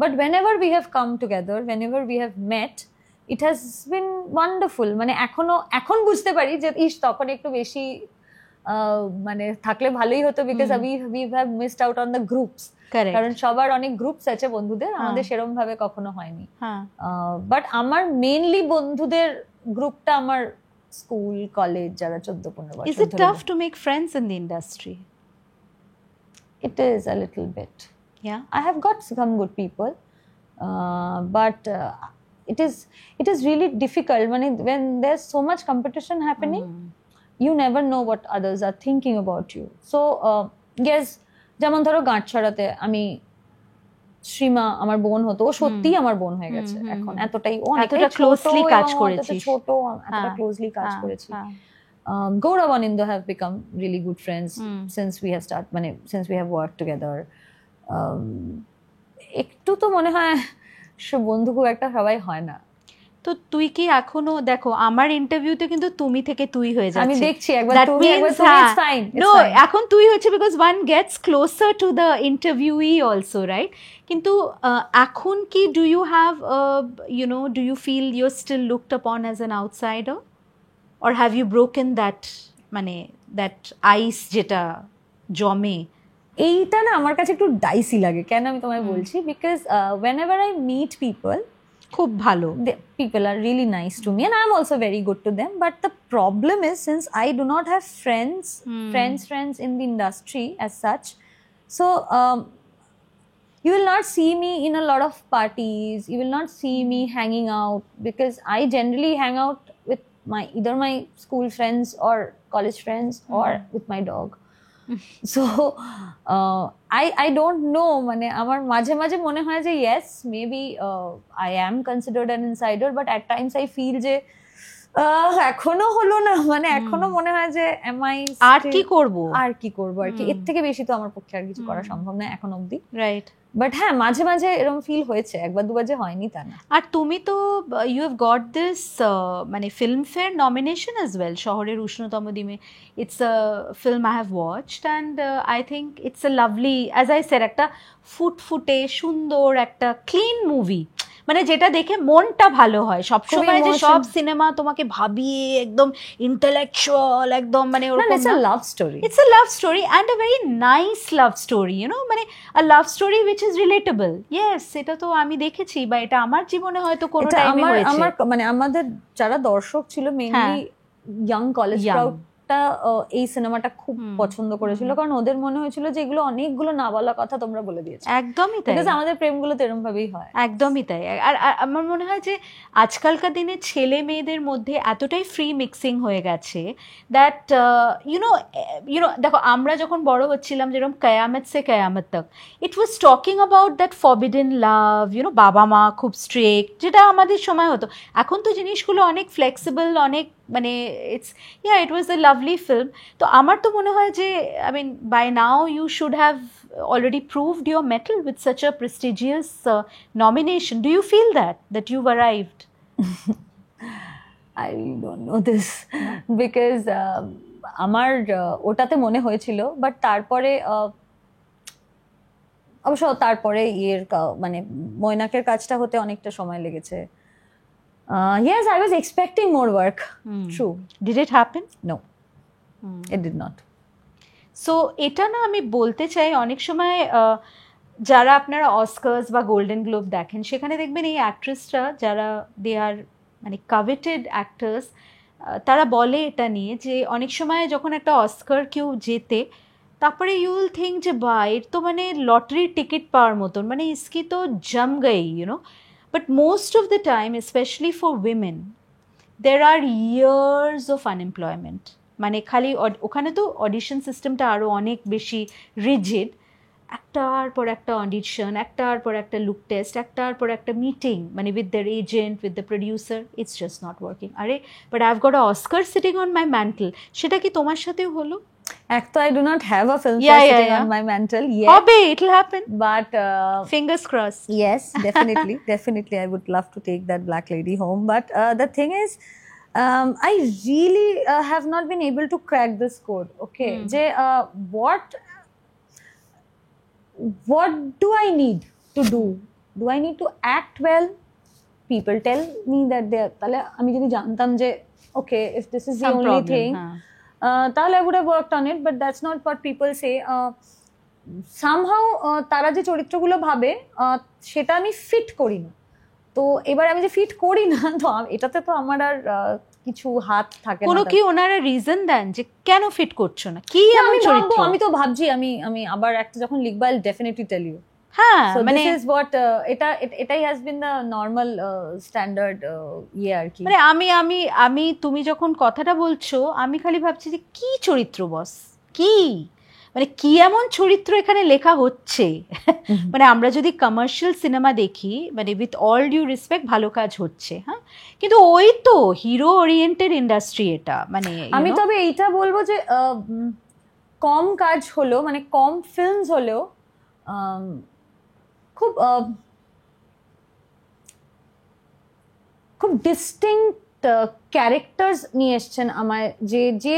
but whenever we have come together, whenever we have met, it has been wonderful। মানে এখন বুঝতে পারি যে তখন একটু বেশি মানে থাকলে ভালোই হতো, because we have missed out on the groups, কারণ সবার অনেক গ্রুপস আছে বন্ধুদের, আমাদের সেরকম ভাবে কখনো হয়নি। বাট আমার মেইনলি বন্ধুদের গ্রুপটা আমার স্কুল, কলেজ, যারা 14-15 বছর। Is it tough to make friends in the industry? It is a little bit. Yeah, I have got some good people, but it is really difficult when there's so much competition happening. You never know what others are thinking about you. So yes, যেমন ধরো গাঁটছড়াতে আমি, শ্রীমা আমার বোন হতো, ও সত্যিই আমার বোন হয়ে গেছে এখন, এতটাই এতটা ক্লোজলি কাজ করেছি, ছোট এতটা ক্লোজলি কাজ করেছি। Gaurav and Indo have become really good friends since we have worked together. একটু তো মনে হয় বন্ধু খুব একটা সবাই হয় না। তো তুই কি এখনো, দেখো আমার ইন্টারভিউতে কিন্তু তুমি থেকে তুই হয়ে যাচ্ছে, আমি দেখছি একবার তুমি একবার তুমি, it's fine, no এখন তুই হচ্ছে, because one gets closer to the interviewee also, right? কিন্তু এখন কি do you have do you feel you're still looked upon as an outsider, or have you broken that মানে that ice যেটা জমে? এইটা না আমার কাছে একটু ডাইসি লাগে, কেন আমি তোমায় বলছি, because whenever I meet people, খুব ভালো, people are really nice to me and I'm also very good to them, but the problem is, since I do not have friends in the industry as such, so you will not see me in a lot of parties, you will not see me hanging out, because I generally hang out with either my school friends or college friends or with my dog. So I don't know, মানে আমার মাঝে মাঝে মনে হয় যে yes, maybe I am considered an insider, but at times I feel যে এখনো হলো না, মানে এখনো মনে হয় যে আর কি করব আর কি এর থেকে বেশি তো আমার পক্ষে আর কিছু করা সম্ভব না এখন অবধি, রাইট? বাট হ্যাঁ, মাঝে মাঝে এরকম ফিল হয়েছে, একবার দুবার যে হয়নি তা না। আর তুমি তো ইউ হ্যাভ গট দিস মানে ফিল্মফেয়ার নমিনেশন অ্যাজ ওয়েল, শহরের উষ্ণতম দিনে। It's a film I have watched and I think it's a lovely, as I said, একটা ফুটফুটে সুন্দর একটা ক্লিন মুভি, মানে যেটা দেখে মনটা ভালো হয়। সবসময় যে সব সিনেমা তোমাকে ভাবিয়ে একদম ইন্টেলেকচুয়াল, একদম মানে it's a love story, it's a love story and a very nice love story, মানে a love story which is relatable. Yes, এটা তো আমি দেখেছি, বা এটা আমার জীবনে হয়তো কোনো টাইমে হয়েছে। আমার মানে আমাদের যারা দর্শক ছিল মেইনলি ইয়াং কলেজ ক্রাউড, এই সিনেমাটা খুব পছন্দ করেছিল, কারণ ওদের মনে হয়েছিল যে এগুলো অনেকগুলো না বলা কথা তোমরা বলে দিয়েছো। একদমই তাই, আমাদের প্রেমগুলো তো এরকম ভাবেই হয়। একদমই তাই। আর আমার মনে হয় যে আজকালকার দিনে ছেলে মেয়েদের মধ্যে এতটাই ফ্রি মিক্সিং হয়ে গেছে দ্যাট ইউনো দেখো, আমরা যখন বড় হচ্ছিলাম, যেরকম Qayamat Se Qayamat Tak, it was talking about that forbidden love, বাবা মা খুব স্ট্রিক্ট, যেটা আমাদের সময় হতো। এখন তো জিনিসগুলো অনেক ফ্লেক্সিবল, অনেক মানে it was a lovely film. তো আমার তো মনে হয় যে I mean by now you should have already proved your mettle with such a prestigious nomination. Do you feel that you've arrived? I really don't know this because আমার ওটাতে মনে হয়েছিল, বাট তারপরে অবশ্য তারপরে মানে মৈনাকের কাজটা হতে অনেকটা সময় লেগেছে. Yes, I was expecting more work. True. Did it happen? No, it did not. So এটা না আমি বলতে চাই, অনেক সময় যারা আপনারা অস্কার্স বা গোল্ডেন গ্লোব দেখেন, সেখানে দেখবেন এই অ্যাক্ট্রেসরা যারা দে আর মানে কাভেটেড অ্যাক্টার্স, তারা বলে এটা নিয়ে যে অনেক সময় যখন একটা অস্কার কেউ জেতে, তারপরে ইউ উইল থিঙ্ক যে বা এর তো মানে লটারির টিকিট পাওয়ার মতন, মানে ইসকি তো জম গই, you know. But most of the time, specially for women, there are years of unemployment. মানে খালি ওখানে তো অডিশন সিস্টেমটা আরও অনেক বেশি রিজিড. একটার পর একটা অডিশন, একটার পর একটা লুক টেস্ট, একটার পর একটা মিটিং, মানে with their agent, with the producer. It's just not working. আরে but I have got a Oscar sitting on my mantel. সেটা কি তোমার সাথেও হলো? Act, I do not have a film sitting on my mantle yet. Hobe, it'll happen. But fingers crossed. Yes, definitely, definitely, I would love to take that black lady home. But the thing is, I really have not been able to crack this code. Okay, what do I need to do? Do I need to act well? People tell me that they are. তাহলে আমি যদি জানতাম যে okay, if this is the Some only problem, thing, তাহলে I would have worked on it. But that's not what people say. Somehow তারা যে চরিত্রগুলো ভাবে সেটা আমি ফিট করি না. তো এবার আমি যে ফিট করি না, তো এটাতে তো আমার আর কিছু হাত থাকে না. কোনো কি ওনারা রিজন দেন যে কেন ফিট করছো না? কি এমন চরিত্র? আমি তো ভাবছি আমি আবার একটা যখন লিখবো I'll definitely tell you. হ্যাঁ, মানে this is what এটাই has been the normal standard আর কি. মানে আমি তুমি যখন কথাটা বলছো, আমি খালি ভাবছি যে কি চরিত্র বস, কি মানে কি এমন চরিত্র এখানে লেখা হচ্ছে. মানে আমরা যদি কমার্শিয়াল সিনেমা দেখি, মানে উইথ অল ডিউ রেসপেক্ট, ভালো কাজ হচ্ছে, হ্যাঁ, কিন্তু ওই তো হিরো ওরিয়েন্টেড ইন্ডাস্ট্রি এটা. মানে আমি তবে এইটা বলবো যে কম কাজ হলো, মানে কম ফিল্মস হলেও খুব ডিস্টিংক্ট ক্যারেক্টার্স নিয়ে এসছেন আমায়. যে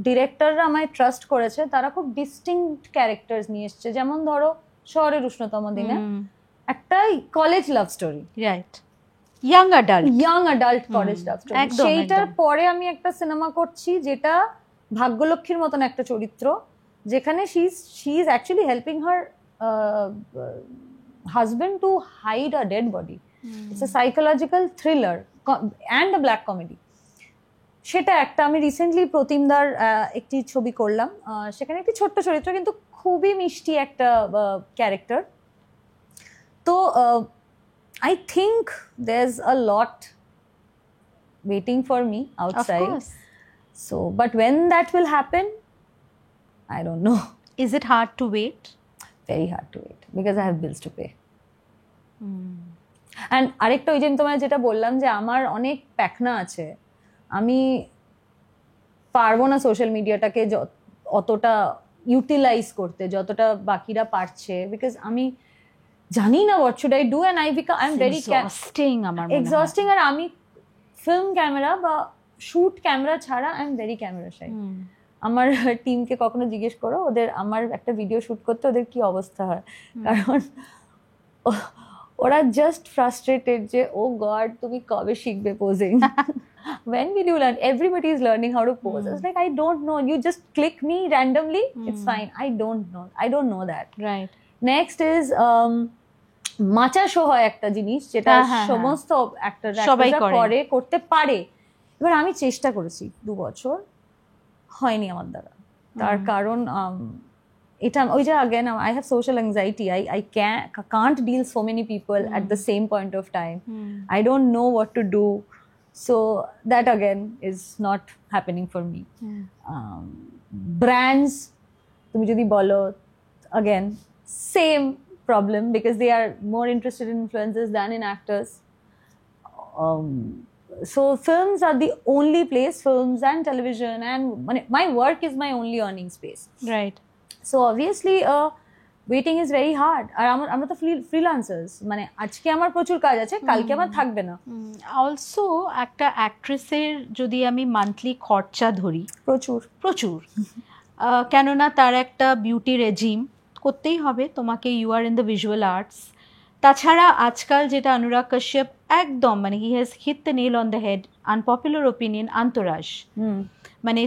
ডিরেক্টররা আমায় ট্রাস্ট করেছে, তারা খুব ডিস্টিংক্ট ক্যারেক্টার্স নিয়ে এসছে. যেমন ধরো শহরের উষ্ণতম দিনে একটা college love story, right, young adult college love story. সেইটার পরে আমি একটা সিনেমা করছি যেটা ভাগ্যলক্ষ্মীর মতন একটা চরিত্র, যেখানে she is actually helping her husband to hide a dead body. It's a psychological thriller and a black comedy. সেটা একটা আমি রিসেন্টলি প্রতিমদার একটি ছবি করলাম, সেখানে একটি ছোট্ট চরিত্র কিন্তু খুবই মিষ্টি একটা ক্যারেক্টার. তো I think there's a lot waiting for me outside. Of course. So, but when that will happen, I don't know. Is it hard to wait? Very hard to wait because I have bills to pay. And আরেকটা ওই যে তোমায় যেটা বললাম যে আমার অনেক প্যাকনা আছে, আমি পারবো না সোশ্যাল মিডিয়াটাকে অতটা ইউটিলাইজ করতে যতটা বাকিরা পারছে, বিকজ আমি জানি না what should I do and I am very exhausting. আর আমি ফিল্ম ক্যামেরা বা শুট ক্যামেরা ছাড়া I am very camera shy. আমার টিমকে কখনো জিজ্ঞেস করো ওদের আমার একটা ভিডিও শুট করতে ওদের কি অবস্থা হয়, কারণ ওরা জাস্ট ফ্রাস্ট্রেটেড যে ও গড তুমি কবে শিখবে posing. When will you learn? Everybody is learning how to pose. It's like I don't know, you just click me randomly, it's fine. I don't know that. Right. Next is মাচা show হয় একটা জিনিস যেটা সমস্ত অ্যাক্টররা করতে পারে. এবার আমি চেষ্টা করেছি 2 বছর, হয়নি আমার দ্বারা. তার কারণ এটা ওই যে again I have social anxiety. I can't deal so many people at the same point of time. I don't know what to do, so that again is not happening for me. Brands তুমি যদি বলো, again same problem because they are more interested in influencers than in actors. So films are the only place, films and television and my work is my only earning space. Right. So obviously waiting is very hard. আর আমরা তো freelancers, মানে আজকে আমার প্রচুর কাজ আছে, কালকে আমার থাকবে না। অলসো একটা অ্যাক্ট্রেসের যদি আমি মান্থলি খরচা ধরি, প্রচুর কেননা তার একটা বিউটি রেজিম করতেই হবে তোমাকে, you are in the visual arts. তাছাড়া আজকাল যেটা অনুরাগ কাশ্যপ একদম মানে he has hit the nail on the head, unpopular opinion, আন্তরাজ। মানে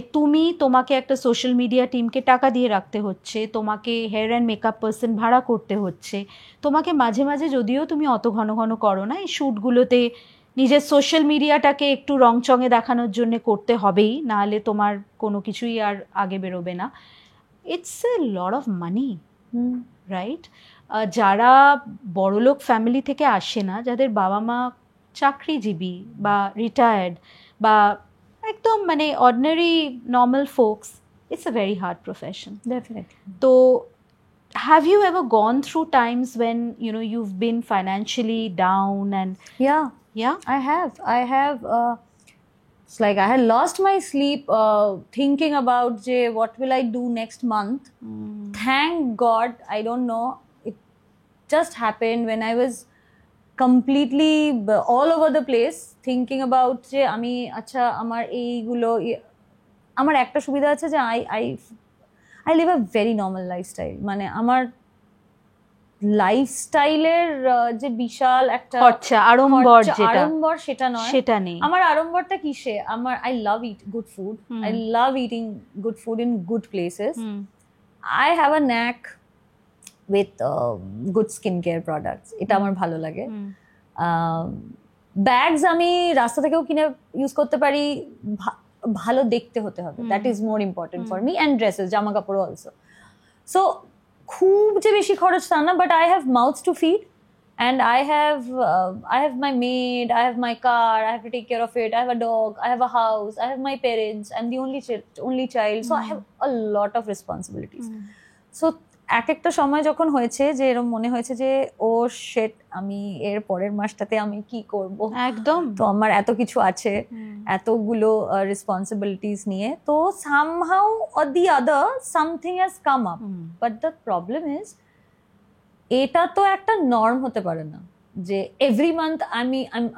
তোমাকে একটা সোশ্যাল মিডিয়া টিমকে টাকা দিয়ে রাখতে হচ্ছে, তোমাকে হেয়ার অ্যান্ড মেকআপ পার্সন ভাড়া করতে হচ্ছে, তোমাকে মাঝে মাঝে যদিও তুমি অত ঘন ঘন করো না, এই শ্যুটগুলোতে নিজের সোশ্যাল মিডিয়াটাকে একটু রংচঙে দেখানোর জন্য করতে হবেই, নাহলে তোমার কোনো কিছুই আর আগে বেরোবে না। It's a lot of money, right? যারা বড়লোক ফ্যামিলি থেকে আসে না, যাদের বাবা মা চাকরিজীবী বা রিটায়ার্ড বা একদম মানে ordinary normal folks, it's a very hard profession. Definitely. তো have you ever gone through times when you've been financially down and Yeah, I have it's like I had lost my sleep thinking about what will I do next month. Thank God, I don't know, it just happened when I was completely all over the place thinking about যে আমি আচ্ছা আমার এইগুলো, আমার একটা সুবিধা আছে যে I live a very normal lifestyle, মানে আমার লাইফস্টাইলের যে বিশাল একটা খরচা আড়ম্বর সেটা নয়, সেটা নেই। আমার আড়ম্বরটা কিসে, I love eat good food. I love eating good food in good places. I have a knack with good skincare products, এটা আমার ভালো লাগে। ব্যাগস আমি রাস্তা থেকেও কিনে ইউজ করতে পারি, ভালো দেখতে হতে হবে, that is more important for me, and dresses, জামা কাপড়ও অলসো। সো খুব যে বেশি খরচ তা না, but I have মাউথস to feed and I have my maid, I have my car, I have to take care of it, I have a dog, I have a house, I have my parents, I'm the only child, so I have a lot of responsibilities. So একটা সময় যখন হয়েছে যে এরকম মনে হয়েছে যে ও sheet, আমি এর পরের মাসটাতে আমি কি করব, একদম তো আমার এত কিছু আছে, এতগুলো রেসপন্সিবিলিটিস নিয়ে, তো somehow or the other something has come up, but the problem is এটা তো একটা নর্ম হতে পারে না যে এভরি মান্থ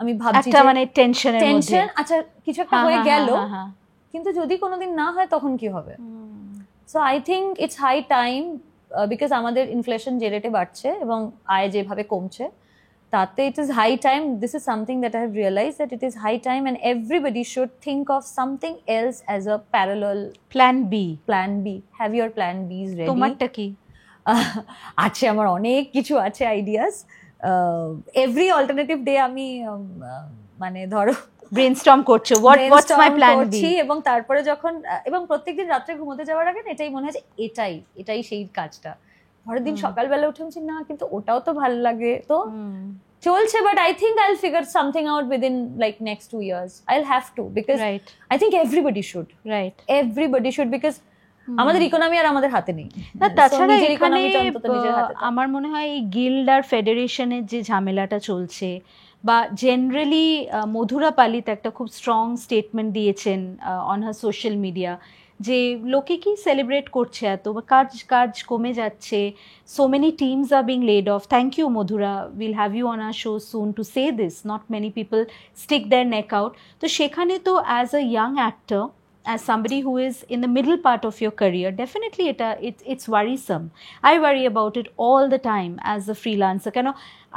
আমি ভাবছি একটা মানে টেনশন, আচ্ছা কিছু একটা হয়ে গেল, কিন্তু যদি কোনোদিন না হয় তখন কি হবে? So I think it's high time, because আমাদের ইনফ্লেশন যে রেটে বাড়ছে এবং আয় যেভাবে কমছে, তাতে it is high time, this is something that I have realise that it is high time and everybody should think of something else as a parallel plan B. Have your plan Bs ready. তোমারটা কি আছে? আমার অনেক কিছু আছে ideas. Every alternative day আমি মানে ধরো ব্রেইনস্টর্ম করছো, হোয়াটস মাই প্ল্যান বি, এবং তারপরে যখন এবং প্রত্যেকদিন রাত্রে ঘুমোতে যাওয়ার আগে এটাই মনে হয় যে এটাই সেই কাজটা। পরের দিন সকালবেলা উঠে বলছি না, কিন্তু ওটাও তো ভালো লাগে, তো চলছে। But I think I will figure something out within like next 2 years. I'll have to, because I think everybody should. Right. Everybody should, because আমাদের ইকোনমি আর আমাদের হাতে নেই। না, তাছাড়া এখানে আমার মনে হয় এই গিল্ড আর ফেডারেশনের যে ঝামেলাটা চলছে, বা জেনারেলি মধুরা পালিত একটা খুব স্ট্রং স্টেটমেন্ট দিয়েছেন অন হার সোশ্যাল মিডিয়া, যে লোকে কি সেলিব্রেট করছে, এত কাজ কমে যাচ্ছে, so many teams are being laid off. Thank you Madhura, will have you on our show soon to say this, not many people stick their neck out. তো সেখানে তো as a young actor, as somebody who is in the middle part of your career, definitely it's worrisome. I worry about it all the time as a freelancer. কেন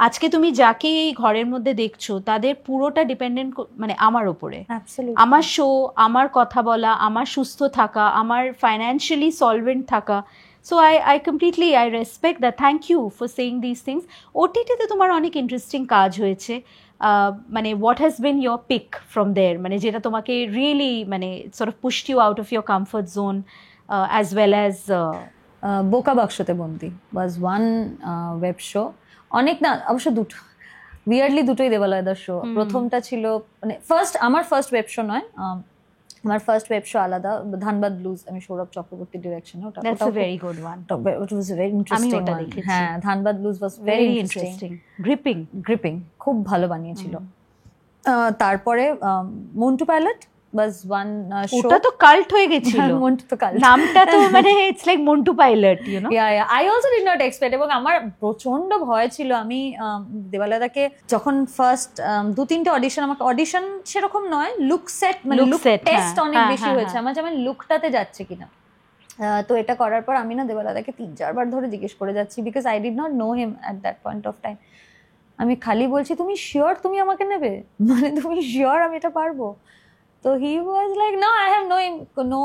আজকে তুমি যাকে এই ঘরের মধ্যে দেখছো তাদের পুরোটা ডিপেন্ডেন্ট মানে আমার উপরে, আমার শো, আমার কথা বলা, আমার সুস্থ থাকা, আমার ফাইন্যান্সিয়ালি সলভেন্ট থাকা। So I completely respect that. Thank you for saying these things. OTT-তে তোমার অনেক ইন্টারেস্টিং কাজ হয়েছে, মানে what has been your pick from there, মানে যেটা তোমাকে really মানে sort of pushed you out of your comfort zone, as well as বোকা বাক্সতে বন্দি was one web show, অনেক না অবশ্য দুটো, উইয়ার্ডলি দুটোই দেবালয় দাস শো। প্রথমটা ছিল মানে আমার ফার্স্ট ওয়েব শো নয়, আমার ফার্স্ট ওয়েব শো আলাদা, ধানবাদ ব্লুজ, আমি সৌরভ চক্রবর্তীর ডিরেকশনে, ওটা that's a very good one, it was a very interesting one. হ্যাঁ, Dhanbad blues was very interesting, gripping, খুব ভালো বানিয়েছিল। তারপরে Montu pilot was one show. ওটা তো কাল্ট হয়ে গেছিল, মন্টু তো কাল্ট, নামটা তো মানে it's like Montu Pilot, you know. I also did not expect, এবং আমার প্রচন্ড ভয় ছিল। আমি দেবালয়দাকে যখন ফার্স্ট 2-3টে অডিশন সেরকম নয়, লুক সেট মানে লুক টেস্ট অনেক বেশি হয়েছে আমার, যেমন লুকটাতে যাচ্ছে কিনা। তো এটা করার পর আমি না দেবালয়দাকে 3-4 বার ধরে জিজ্ঞেস করে যাচ্ছি, because I did not know him at that point of time. আমি খালি বলছি, তুমি শিওর তুমি আমাকে নেবে, মানে তুমি শিওর আমি এটা পারবো? তো he was like, no, I have no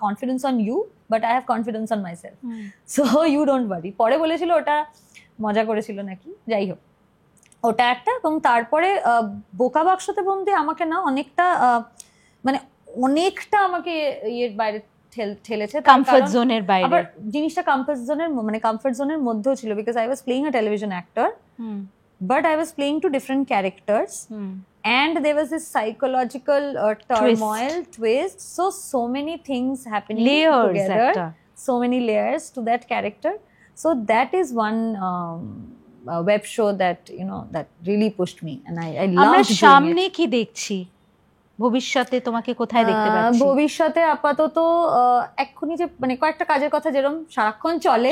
confidence on you, but I have confidence on myself, so you don't worry. পরে বলেছিল ওটা মজা করেছিল নাকি, যাই হোক ওটা একটা। এবং তারপরে বোকা বাক্সতে বন্দি আমাকে না অনেকটা মানে অনেকটা আমাকে ইয়ের বাইরে ঠেলেছে, কমফর্ট জোনের বাইরে। আবার জিনিসটা কমফর্ট জোনের মধ্যেও ছিল, because I was playing a television actor, but I was playing to different characters, and there was this psychological turmoil, twist, so many things happening together, so many layers to that character. So that is one web show that, you know, that really pushed me, and I loved doing it. আমরা সামনে কি দেখছি, ভবিষ্যতে তোমাকে কোথায় দেখতে পাচ্ছি? ভবিষ্যতে আপাতত এক্ষুনি যে মানে কয়েকটা কাজের কথা যেরকম সারাক্ষণ চলে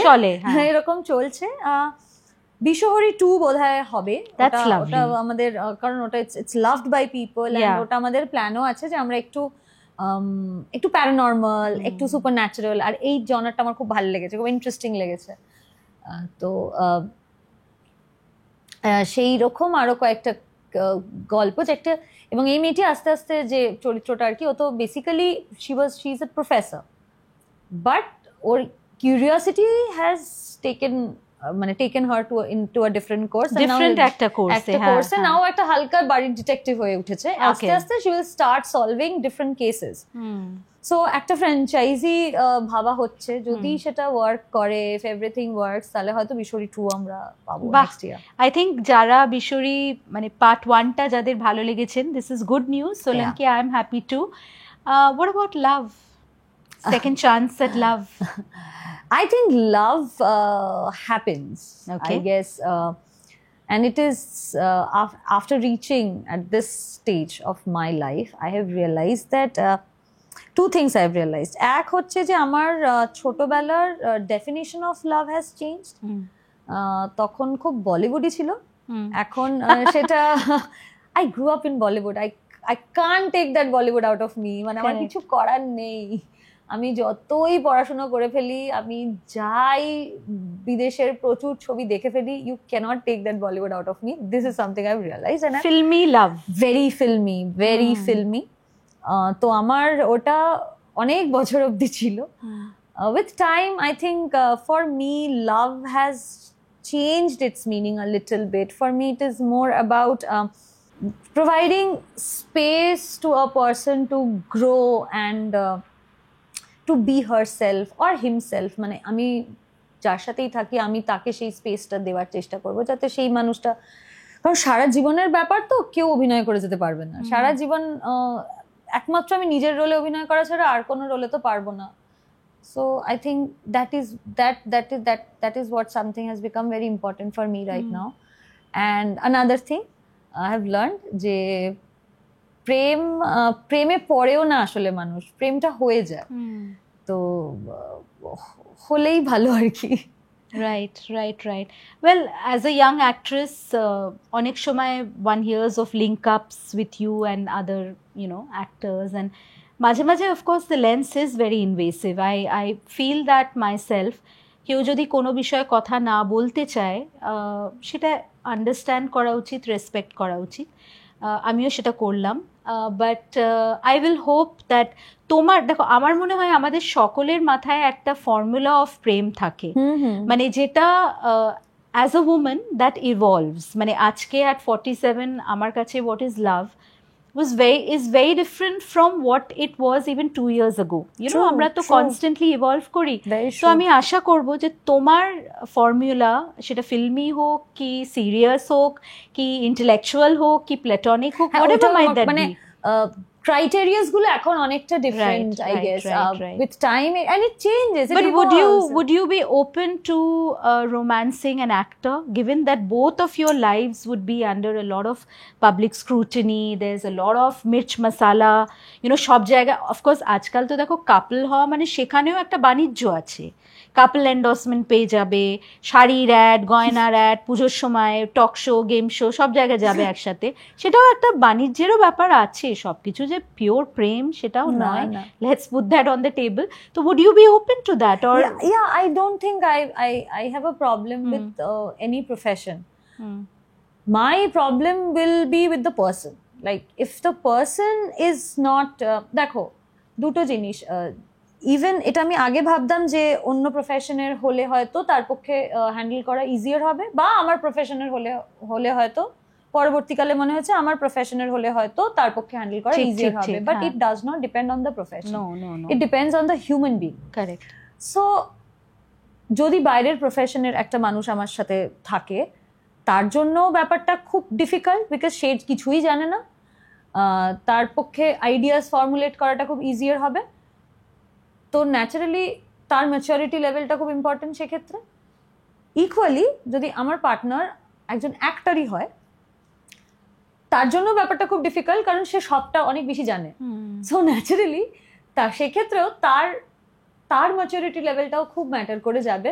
এরকম চলছে। বিশহরি 2 বোধহয় হবে, ওটা আমাদের, কারণ ওটা it's loved by people, and ওটা আমাদের প্ল্যানও আছে যে আমরা একটু প্যারানর্মাল, একটু সুপার ন্যাচারাল, আর এই জনারটা আমার খুব ভালো লেগেছে, খুব ইন্টারেস্টিং লেগেছে। তো সেই রকম আরো কয়েকটা গল্প একটা, এবং এই মেয়েটি আস্তে আস্তে যে চরিত্রটা আর কি, ও তো basically she is a professor, but or curiosity has taken her into a different course, একটা কোর্সে নাও একটা হালকা বাড়ির ডিটেকটিভ হয়ে উঠেছে। আস্তে আস্তে she will start solving different cases. So একটা ফ্র্যাঞ্চাইজি ভাবা হচ্ছে, যদি সেটা ওয়ার্ক করে, if everything works, তাহলে হয়তো বিশহরি 2 আমরা পাবো নেক্সট ইয়ার। আই থিংক যারা বিশহরি মানে পার্ট 1টা যাদের ভালো লেগেছেন, this is good news. Solanki, I am happy too. What about love, second chance at love? I think love happens, I guess, and it is after reaching at this stage of my life, I have realized that 2 things I have realized. এক হচ্ছে যে আমার ছোটবেলার definition of love has changed. তখন খুব বলিউডি ছিল, এখন সেটা I grew up in Bollywood. I can't take that Bollywood out of me, মানে আমার কিছু করার নেই। আমি যতই পড়াশোনা করে ফেলি, আমি যাই বিদেশের প্রচুর ছবি দেখে ফেলি, you can't take that Bollywood out of me. This is something I have realised. And filmy love, very filmy. তো আমার ওটা অনেক বছর অবধি ছিল। With time I think for me love has changed its meaning a little bit. For me it is more about providing space to a person to grow and to be herself or himself, মানে আমি যার সাথেই থাকি আমি তাকে সেই স্পেসটা দেওয়ার চেষ্টা করব, যাতে সেই মানুষটা, কারণ সারা জীবনের ব্যাপার তো কেউ অভিনয় করে যেতে পারবে না সারা জীবন। একমাত্র আমি নিজের রোলে অভিনয় করা ছাড়া আর কোনো রোলে তো পারবো না। So I think that is what something has become very important for me right now. And another thing I have learned যে প্রেমে পড়েও না আসলে মানুষ, প্রেমটা হয়ে যায়, তো হলেই ভালো আর কি। Right. Well, as a young actress অনেক সময় one hears of link ups with you and other, you know, actors, and মাঝে মাঝে of course the lens is very invasive. I feel that myself. কেউ যদি কোনো বিষয়ে কথা না বলতে চায়, সেটা আন্ডারস্ট্যান্ড করা উচিত, রেসপেক্ট করা উচিত। আমিও সেটা করলাম। But I will hope that তোমার, দেখো আমার মনে হয় আমাদের সকলের মাথায় একটা ফর্মুলা অফ প্রেম থাকে, মানে যেটা as a women that evolves. মানে আজকে অ্যাট 47 আমার কাছে what is love is very different from what it was even 2 years ago. You know, আমরা তো constantly evolve করি। তো আমি আশা করব যে তোমার ফর্মুলা, সেটা ফিল্মি হোক কি সিরিয়াস হোক কি ইন্টেলেকচুয়াল হোক কি প্ল্যাটনিক হোক, whatever might that be, criterias গুলো এখন অনেকটা different, I guess. With time, and it changes. But would you be open to romancing an actor, given that both of your lives would be under a lot of public scrutiny? There's a lot of mirch masala, সব জায়গা. Of course, আজকাল তো দেখো couple হওয়া মানে সেখানেও একটা বাণিজ্য আছে. কাপল এন্ডোর্সমেন্ট পেয়ে যাবে, শাড়ির অ্যাড, গয়নার অ্যাড, পুজোর সময় টক শো, গেম শো, সব জায়গায় যাবে একসাথে. সেটাও একটা বাণিজ্যেরও ব্যাপার আছে. সবকিছু যে পিওর প্রেম সেটাও নয়. Let's put that on the table. তো would you be open to that? Or yeah, I don't think I have a problem with any profession. My problem will be with the person. Like if the person is not দেখো দুটো জিনিস, even এটা আমি আগে ভাবতাম যে অন্য প্রফেশনের হলে হয়তো তার পক্ষে হ্যান্ডেল করা ইজিয়ার হবে, বা আমার প্রফেশনের হলে হয়তো পরবর্তীকালে মনে হচ্ছে আমার প্রফেশনের হলে হয়তো তার পক্ষে হ্যান্ডেল করা ইজিয়ার হবে, but it does not depend on the profession, it depends on the human being. Correct. So যদি বাইরের প্রফেশনের একটা মানুষ আমার সাথে থাকে, তার জন্য ব্যাপারটা খুব ডিফিকাল্ট, বিকজ সে কিছুই জানে না, তার পক্ষে আইডিয়াস ফর্মুলেট করাটা খুব ইজিয়ার হবে। তো ন্যাচারালি তার ম্যাচুরিটি লেভেলটা খুব ইম্পর্টেন্ট সেক্ষেত্রে। ইকুয়ালি যদি আমার পার্টনার একজন অ্যাক্টরই হয়, তার জন্য ব্যাপারটা খুব ডিফিকাল্ট, কারণ সে সবটা অনেক বেশি জানে। সো ন্যাচারালি সেক্ষেত্রেও তার ম্যাচুরিটি লেভেলটাও খুব ম্যাটার করে যাবে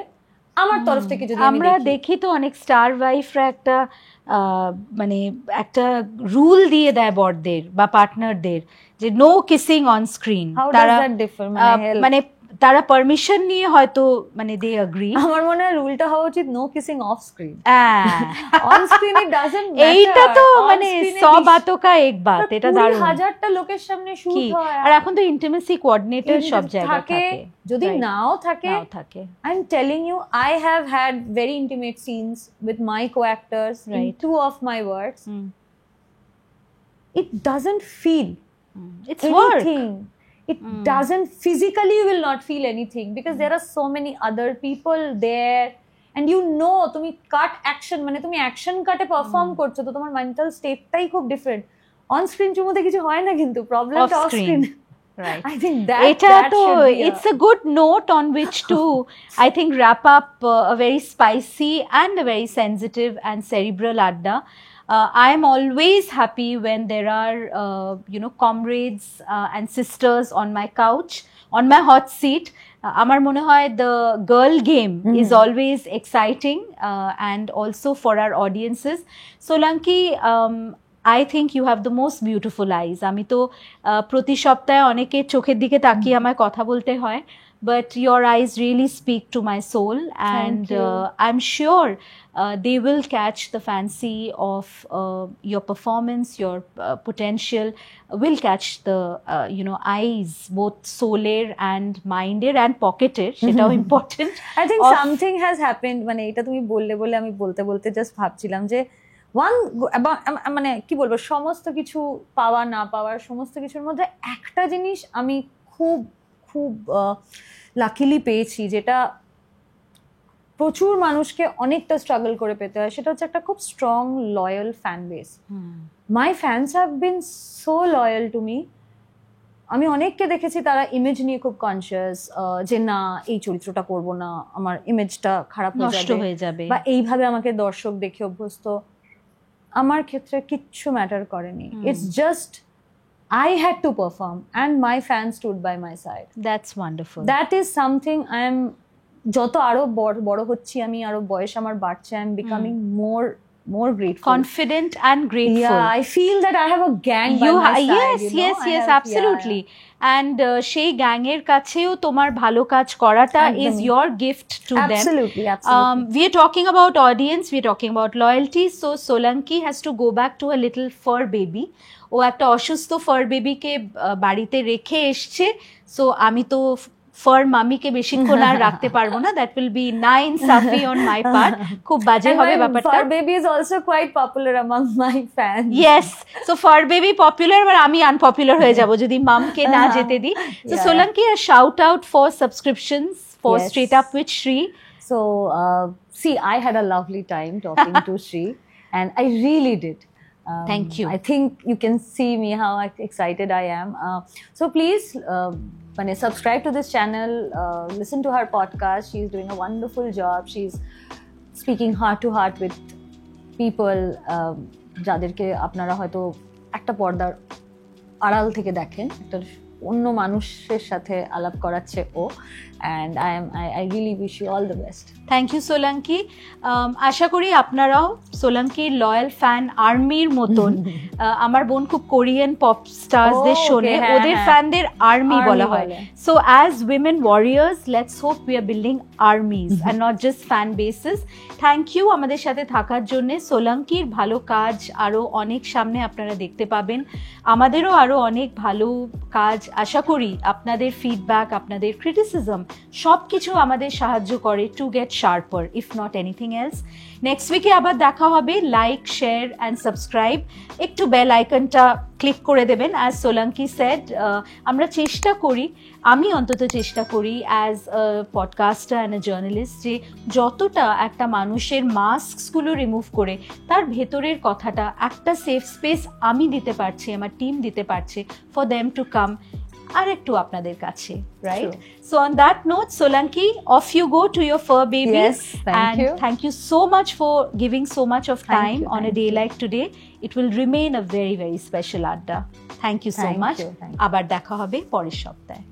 আমার তরফ থেকে। যদি আমরা দেখি তো অনেক স্টার ওয়াইফরা একটা মানে একটা রুল দিয়ে দেয় বরদের বা পার্টনারদের যে নো কিসিং অন স্ক্রিন। তারা মানে তারা পারমিশন নিয়ে হয়তো মানে দে এগ্রি। আমার মনে হয় রুলটা হওয়া উচিত no kissing off screen. On screen it doesn't matter. এইটা তো মানে 100 বাতোं का एक बात। এটা দারুণ। 1000টা লোকের সামনে শুট হয়, আর এখন তো ইন্টিমেসি কোঅর্ডিনেটর সব জায়গায় থাকে। যদি নাও থাকে, I am telling you, I have had very intimate scenes with my co-actors in 2 of my works. It doesn't feel it's work. It doesn't physically, you will not feel anything because there are so many other people there, and তুমি কাট action মানে তুমি action কাটে perform করছো, তো তোমার mental স্টেটটাই খুব different. On screen চুমুতে কিছু হয় না, কিন্তু প্রবলেমটা off screen. Right. I think that it's a good note on which to I think wrap up a very spicy and a very sensitive and cerebral adda. I am always happy when there are comrades and sisters on my couch, on my hot seat. Amar mone hoy the girl game is always exciting and also for our audiences. Solanki, I think you have the most beautiful eyes. আমি তো প্রতি সপ্তাহে অনেকের চোখের দিকে তাকিয়ে আমায় কথা বলতে হয়, but your eyes really speak to my soul, and I'm sure they will catch the fancy of your performance, your potential will catch the eyes, both souler and minder and pocketer. সেটাও important. I think something has happened, মানে এটা তুমি বললে আমি বলতে just ভাবছিলাম যে মানে কি বলবো, সমস্ত কিছু পাওয়া না পাওয়ার সমস্ত কিছুর মধ্যে একটা জিনিস আমি খুব খুব লাকিলি পেয়েছি, যেটা প্রচুর মানুষকে অনেকটা স্ট্রাগল করে পেতে হয়, সেটা হচ্ছে একটা খুব strong loyal fan base. My fans have been so loyal to me. আমি অনেককে দেখেছি তারা ইমেজ নিয়ে খুব কনসিয়াস, যে না এই চরিত্রটা করব না, আমার ইমেজটা খারাপ হয়ে যাবে, বা এইভাবে আমাকে দর্শক দেখে অভ্যস্ত। আমার ক্ষেত্রে কিচ্ছু ম্যাটার করেনি। It's just I had to perform and my fans stood by my side. That's wonderful. That is something I am, যত আরো বড় হচ্ছি আমি, আরো বয়স আমার বাড়ছে, I am becoming more grateful, confident and grateful. Yeah, I feel that I have a gang by my side. Yes, absolutely. And সেই গ্যাংয়ের কাছেও তোমার ভালো কাজ করাটা is your gift to them. Absolutely. We are talking about audience, we are talking about loyalty. So Solanki has to go back to a little fur baby. ও একটা অসুস্থ fur বেবিকে বাড়িতে রেখে এসছে, সো আমি তো ফার মামিকে বেশিক্ষণ আর রাখতে পারবো না, দ্যাট উইল বি নাইনসাফি অন মাই পার্ট, খুব বাজে হবে ব্যাপারটা। Fur baby is also quite popular among my fans. Yes, so fur baby popular, আর আমি আনপপুলার হয়ে যাব যদি মামকে না যেতে দিই। So Solanki, a shout out for subscriptions for Straight Up with Shri. So see, I had a lovely time talking to Shri, and I really did. Thank you. I think you can see me how excited I am. So please subscribe to this channel, listen to her podcast. She's doing a wonderful job. She's speaking heart to heart with people যাদেরকে আপনারা হয়তো একটা পর্দার আড়াল থেকে দেখেন, একটা অন্য মানুষের সাথে আলাপ করাচ্ছে ও, and I really wish you all the best. Thank you Solanki. আশা করি আপনারাও সোলাঙ্কির লয়াল ফ্যান আর্মির মতন। আমার বোন খুব কোরিয়ান পপ স্টারসদের শোনে, ওদের ফ্যানদের আর্মি বলা হয়। So as women warriors, let's hope we are building armies and not just fan bases. Thank you আমাদের সাথে থাকার জন্য। সোলাঙ্কির ভালো কাজ আরও অনেক সামনে আপনারা দেখতে পাবেন, আমাদেরও আরও অনেক ভালো কাজ আশা করি। আপনাদের ফিডব্যাক, আপনাদের ক্রিটিসিজম সব কিছু আমাদের সাহায্য করে to get sharper, if not anything else. Next উইকে আবার দেখা হবে। লাইক, শেয়ার অ্যান্ড সাবস্ক্রাইব, একটু বেল আইকনটা ক্লিক করে দেবেন। অ্যাজ সোলাঙ্কি সেড, আমরা চেষ্টা করি, আমি অন্তত চেষ্টা করি as a podcaster and a journalist, যে যতটা একটা মানুষের মাস্কসগুলো রিমুভ করে তার ভেতরের কথাটা একটা সেফ স্পেস আমি দিতে পারছি, আমার টিম দিতে পারছে, ফর দেম টু কাম আর একটু আপনাদের কাছে, right? So on that note, Solanki, off you go to your far baby. Yes, thank you. Thank you so much for giving so much of time on a day like today. It will remain a very, very special adda. Thank you so much. Thank you. আবার দেখা হবে পরের সপ্তাহে।